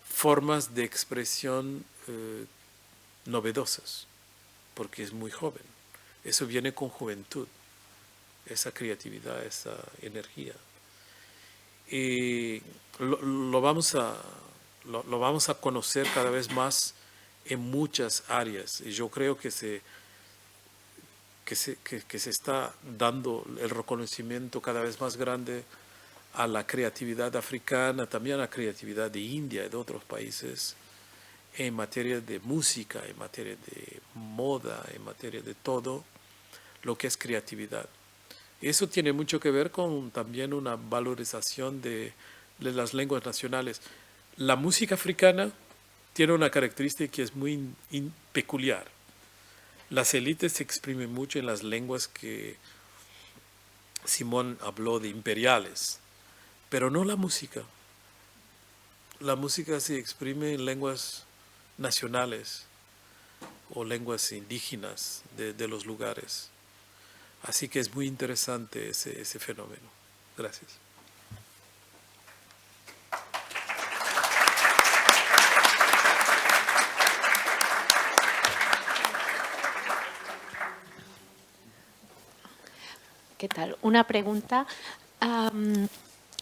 formas de expresión novedosas, porque es muy joven. Eso viene con juventud, esa creatividad, esa energía. Y lo vamos a conocer cada vez más en muchas áreas. Y yo creo que se está dando el reconocimiento cada vez más grande a la creatividad africana, también a la creatividad de India y de otros países, en materia de música, en materia de moda, en materia de todo lo que es creatividad. Eso tiene mucho que ver con también una valorización de las lenguas nacionales. La música africana tiene una característica que es muy peculiar. Las élites se exprimen mucho en las lenguas que Simón habló de imperiales, pero no la música. La música se exprime en lenguas nacionales o lenguas indígenas de los lugares. Así que es muy interesante ese fenómeno. Gracias. ¿Qué tal? Una pregunta.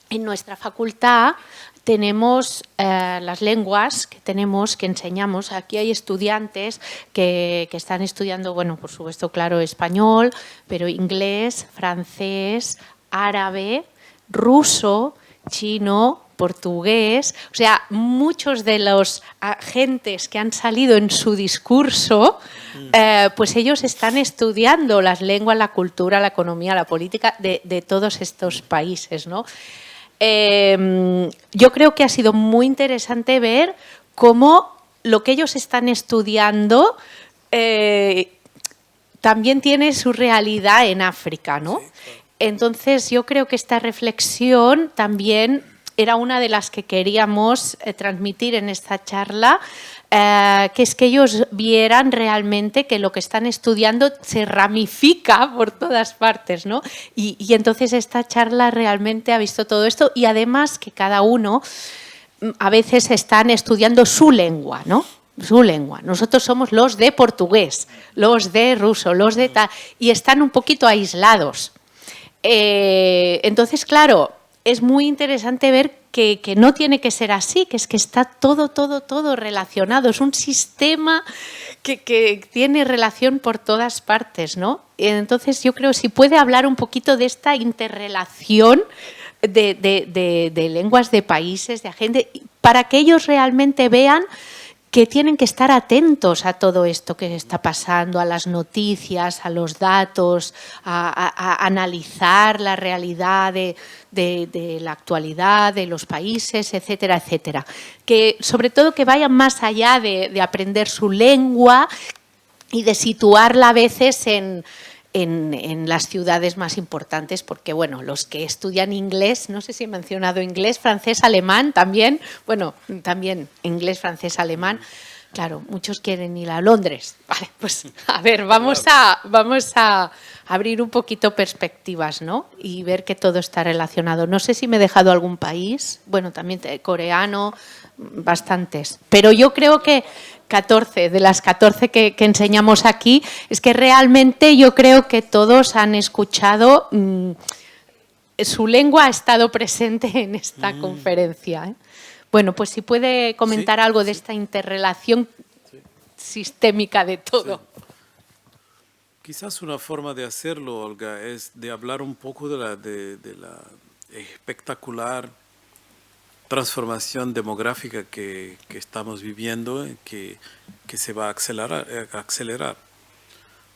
En nuestra facultad tenemos las lenguas que enseñamos. Aquí hay estudiantes que están estudiando, bueno, por supuesto, claro, español, pero inglés, francés, árabe, ruso, chino, portugués. O sea, muchos de los agentes que han salido en su discurso, pues ellos están estudiando las lenguas, la cultura, la economía, la política de todos estos países, ¿no? Yo creo que ha sido muy interesante ver cómo lo que ellos están estudiando también tiene su realidad en África, ¿no? Sí, claro. Entonces, yo creo que esta reflexión también era una de las que queríamos transmitir en esta charla, que es que ellos vieran realmente que lo que están estudiando se ramifica por todas partes, ¿no? Y entonces esta charla realmente ha visto todo esto y además que cada uno a veces están estudiando su lengua, ¿no? Su lengua. Nosotros somos los de portugués, los de ruso, los de tal, y están un poquito aislados. Entonces, claro, es muy interesante ver que no tiene que ser así, que es que está todo relacionado. Es un sistema que tiene relación por todas partes, ¿no? Entonces, yo creo, si puede hablar un poquito de esta interrelación de lenguas, de países, de gente, para que ellos realmente vean que tienen que estar atentos a todo esto que está pasando, a las noticias, a los datos, a analizar la realidad de la actualidad, de los países, etcétera, etcétera. Que sobre todo que vayan más allá de aprender su lengua y de situarla a veces en las ciudades más importantes, porque bueno, los que estudian inglés, no sé si he mencionado inglés, francés, alemán también, bueno, también inglés, francés, alemán, claro, muchos quieren ir a Londres. Vale, pues a ver, vamos a abrir un poquito perspectivas, ¿no? Y ver que todo está relacionado. No sé si me he dejado algún país, bueno, también coreano, bastantes, pero yo creo que 14, de las 14 que enseñamos aquí, es que realmente yo creo que todos han escuchado, su lengua ha estado presente en esta conferencia, ¿eh? Bueno, pues si puede comentar algo de esta interrelación sistémica de todo. Sí. Quizás una forma de hacerlo, Olga, es de hablar un poco de la espectacular transformación demográfica que estamos viviendo, que se va a acelerar,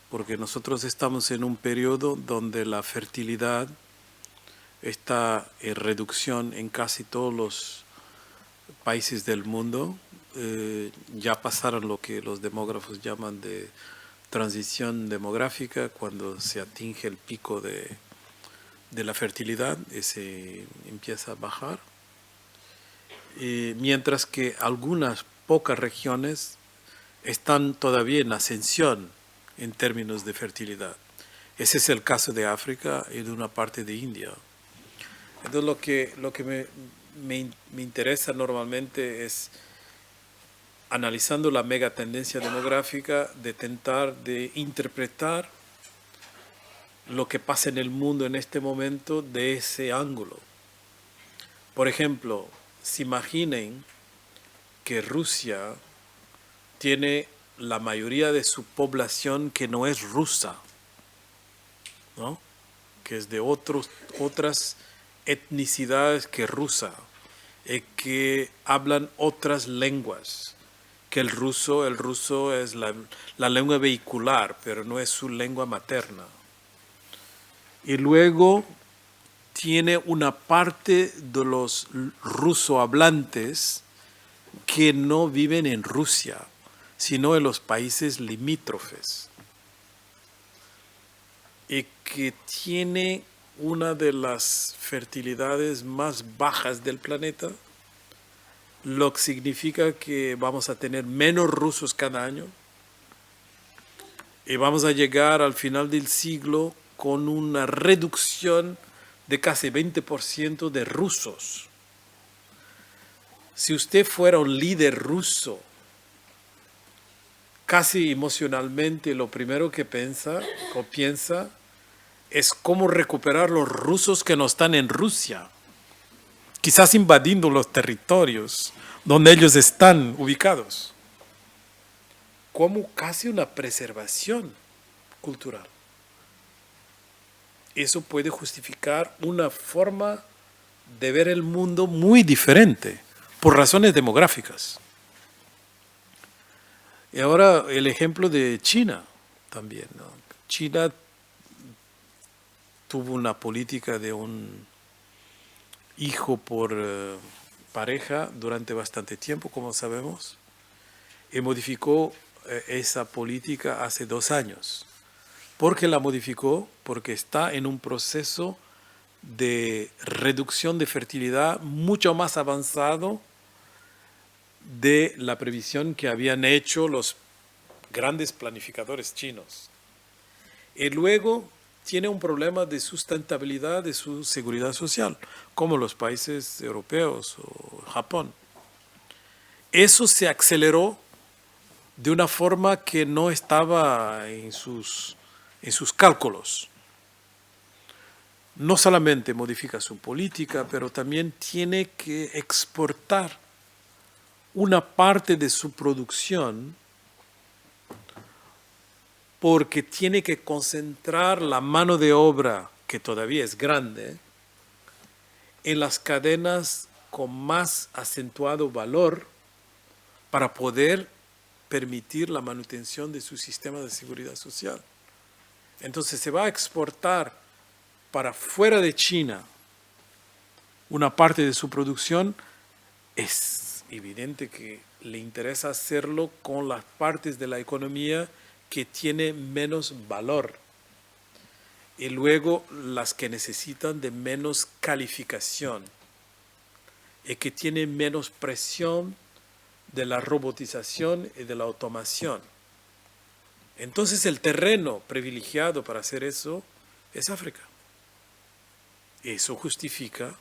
porque nosotros estamos en un periodo donde la fertilidad está en reducción en casi todos los países del mundo, ya pasaron lo que los demógrafos llaman de transición demográfica, cuando se atinge el pico de la fertilidad y se empieza a bajar. Mientras que algunas pocas regiones están todavía en ascensión en términos de fertilidad. Ese es el caso de África y de una parte de India. Entonces lo que me interesa normalmente es, analizando la mega tendencia demográfica, de tentar de interpretar lo que pasa en el mundo en este momento de ese ángulo. Por ejemplo, se imaginen que Rusia tiene la mayoría de su población que no es rusa, ¿no? Que es de otras etnicidades que rusa, que hablan otras lenguas, que el ruso es la lengua vehicular, pero no es su lengua materna. Y luego tiene una parte de los ruso-hablantes que no viven en Rusia, sino en los países limítrofes, y que tiene una de las fertilidades más bajas del planeta, lo que significa que vamos a tener menos rusos cada año y vamos a llegar al final del siglo con una reducción de casi 20% de rusos. Si usted fuera un líder ruso, casi emocionalmente lo primero que piensa es cómo recuperar los rusos que no están en Rusia, quizás invadiendo los territorios donde ellos están ubicados, como casi una preservación cultural. Eso puede justificar una forma de ver el mundo muy diferente, por razones demográficas. Y ahora el ejemplo de China también, ¿no? China tuvo una política de un hijo por pareja durante bastante tiempo, como sabemos, y modificó esa política hace 2 años. ¿Por qué la modificó? Porque está en un proceso de reducción de fertilidad mucho más avanzado de la previsión que habían hecho los grandes planificadores chinos. Y luego tiene un problema de sustentabilidad de su seguridad social, como los países europeos o Japón. Eso se aceleró de una forma que no estaba en sus cálculos. No solamente modifica su política, pero también tiene que exportar una parte de su producción, porque tiene que concentrar la mano de obra, que todavía es grande, en las cadenas con más acentuado valor para poder permitir la manutención de su sistema de seguridad social. Entonces se va a exportar para fuera de China una parte de su producción. Es evidente que le interesa hacerlo con las partes de la economía que tienen menos valor y luego las que necesitan de menos calificación y que tienen menos presión de la robotización y de la automación. Entonces el terreno privilegiado para hacer eso es África. Eso justifica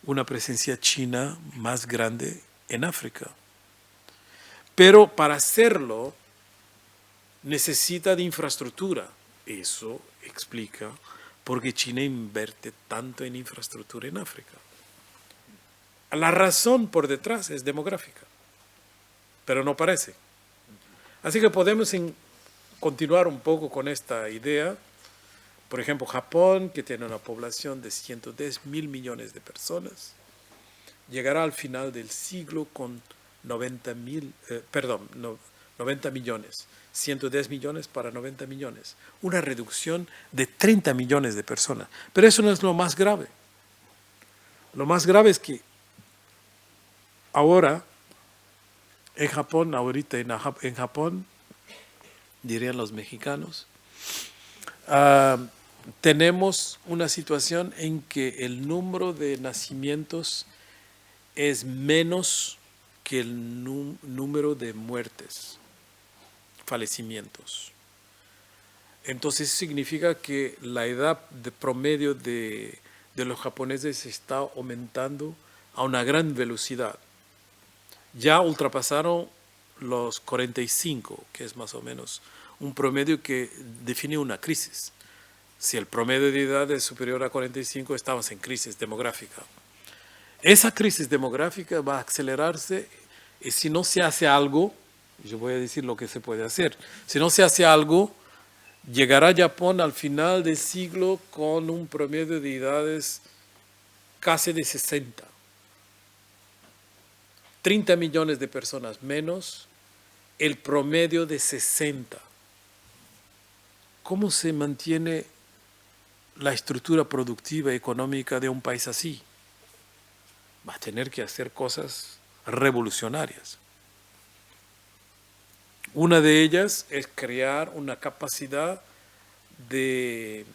una presencia china más grande en África. Pero para hacerlo necesita de infraestructura. Eso explica por qué China invierte tanto en infraestructura en África. La razón por detrás es demográfica, pero no parece. Así que podemos continuar un poco con esta idea. Por ejemplo, Japón, que tiene una población de 110 mil millones de personas, llegará al final del siglo con 90 millones. 110 millones para 90 millones. Una reducción de 30 millones de personas. Pero eso no es lo más grave. Lo más grave es que ahora En Japón, ahorita en Japón, dirían los mexicanos, tenemos una situación en que el número de nacimientos es menos que el número de muertes, fallecimientos. Entonces significa que la edad de promedio de los japoneses está aumentando a una gran velocidad. Ya ultrapasaron los 45, que es más o menos un promedio que define una crisis. Si el promedio de edad es superior a 45, estamos en crisis demográfica. Esa crisis demográfica va a acelerarse y si no se hace algo, yo voy a decir lo que se puede hacer, si no se hace algo, llegará Japón al final del siglo con un promedio de edades casi de 60. 30 millones de personas menos, el promedio de 60. ¿Cómo se mantiene la estructura productiva y económica de un país así? Va a tener que hacer cosas revolucionarias. Una de ellas es crear una capacidad de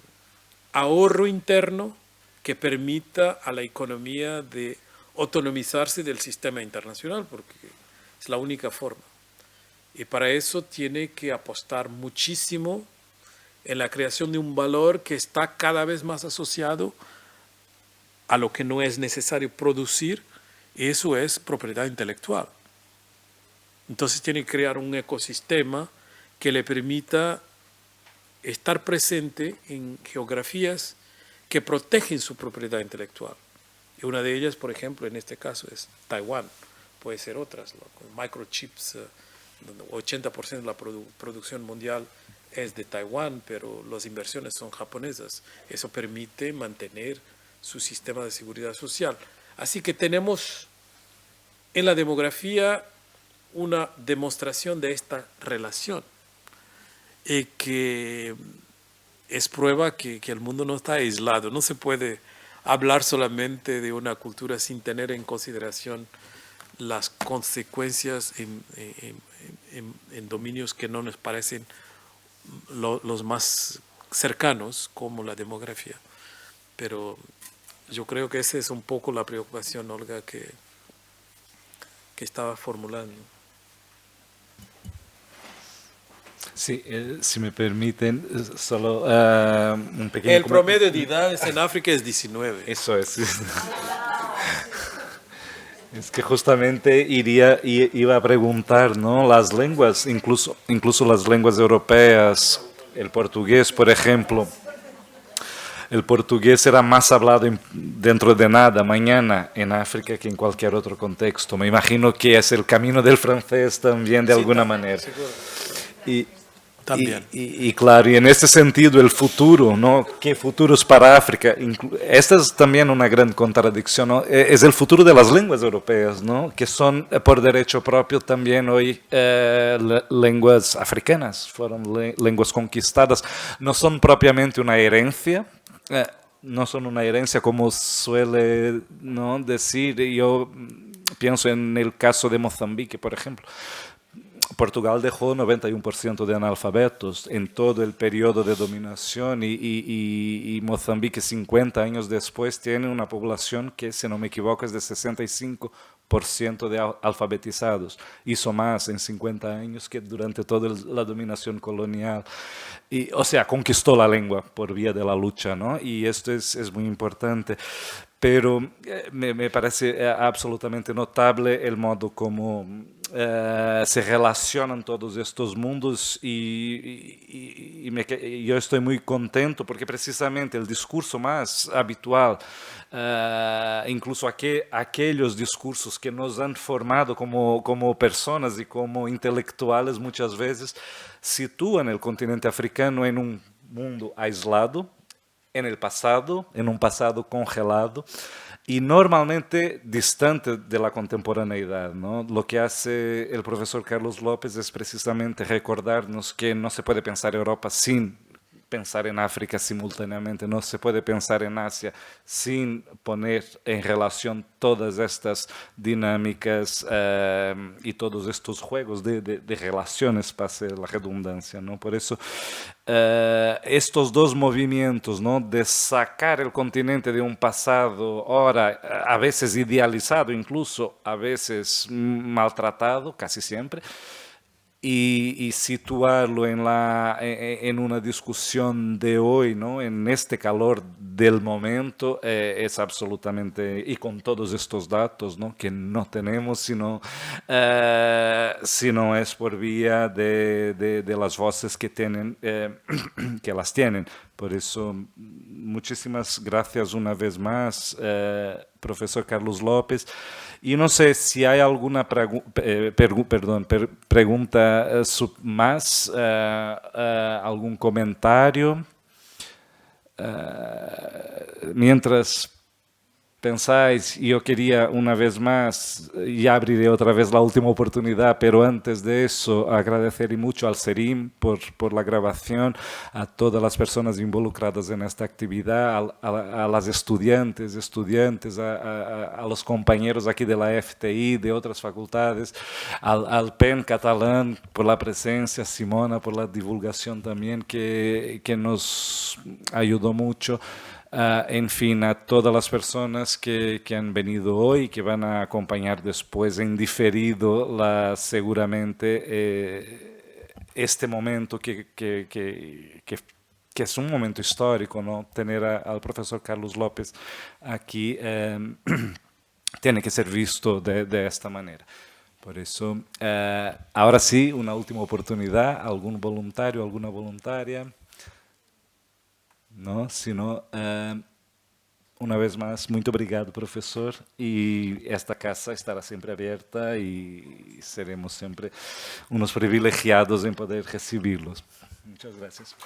ahorro interno que permita a la economía de autonomizarse del sistema internacional, porque es la única forma. Y para eso tiene que apostar muchísimo en la creación de un valor que está cada vez más asociado a lo que no es necesario producir, y eso es propiedad intelectual. Entonces tiene que crear un ecosistema que le permita estar presente en geografías que protegen su propiedad intelectual. Y una de ellas, por ejemplo, en este caso es Taiwán, puede ser otras, con microchips, donde 80% de la producción mundial es de Taiwán, pero las inversiones son japonesas. Eso permite mantener su sistema de seguridad social. Así que tenemos en la demografía una demostración de esta relación, que es prueba que el mundo no está aislado. No se puede hablar solamente de una cultura sin tener en consideración las consecuencias en dominios que no nos parecen los más cercanos, como la demografía. Pero yo creo que esa es un poco la preocupación, Olga, que estaba formulando. Sí, si me permiten, solo un pequeño... El promedio de edades en África es 19. Eso es. Es que justamente iba a preguntar, ¿no? Las lenguas, incluso las lenguas europeas, el portugués, por ejemplo. El portugués será más hablado dentro de nada, mañana, en África que en cualquier otro contexto. Me imagino que es el camino del francés también, de alguna manera. También. Y claro, y en este sentido el futuro, ¿no? ¿Qué futuros para África? Esta es también una gran contradicción, ¿no? Es el futuro de las lenguas europeas, ¿no? Que son por derecho propio también hoy lenguas africanas, fueron lenguas conquistadas, no son propiamente una herencia, no son una herencia como suele, ¿no? decir. Yo pienso en el caso de Mozambique, por ejemplo. Portugal dejó 91% de analfabetos en todo el periodo de dominación y Mozambique 50 años después tiene una población que, si no me equivoco, es de 65% de alfabetizados. Hizo más en 50 años que durante toda la dominación colonial. O sea, conquistó la lengua por vía de la lucha, ¿no? Y esto es muy importante. Pero me parece absolutamente notable el modo como se relacionan todos estos mundos y yo estoy muy contento porque precisamente el discurso más habitual, incluso aquellos discursos que nos han formado como personas y como intelectuales muchas veces, sitúan el continente africano en un mundo aislado, en el pasado, en un pasado congelado y normalmente distante de la contemporaneidad, ¿no? Lo que hace el profesor Carlos López es precisamente recordarnos que no se puede pensar Europa sin pensar en África simultáneamente, no se puede pensar en Asia sin poner en relación todas estas dinámicas y todos estos juegos de relaciones, pase la redundancia, ¿no? Por eso estos dos movimientos, ¿no? De sacar el continente de un pasado ahora a veces idealizado, incluso a veces maltratado, casi siempre, y situarlo en una discusión de hoy, ¿no? En este calor del momento, es absolutamente, y con todos estos datos, ¿no? Que no tenemos, sino es por vía de las voces que tienen, que las tienen. Por eso, muchísimas gracias una vez más, profesor Carlos López. Y no sé si hay alguna pregunta más, algún comentario. Mientras pensáis, yo quería una vez más, ya abriré otra vez la última oportunidad, pero antes de eso agradecer mucho al CERIM por la grabación, a todas las personas involucradas en esta actividad, a las estudiantes, a los compañeros aquí de la FTI, de otras facultades, al PEN catalán por la presencia, Simona por la divulgación también, que nos ayudó mucho. En fin, a todas las personas que han venido hoy y que van a acompañar después en diferido seguramente este momento que es un momento histórico, ¿no? Tener al profesor Carlos López aquí tiene que ser visto de esta manera. Por eso, ahora sí, una última oportunidad, algún voluntario, alguna voluntaria. No, sino, una vez más, muito obrigado, professor, e esta casa estará sempre aberta e seremos sempre uns privilegiados em poder recebê-los. Muitas graças.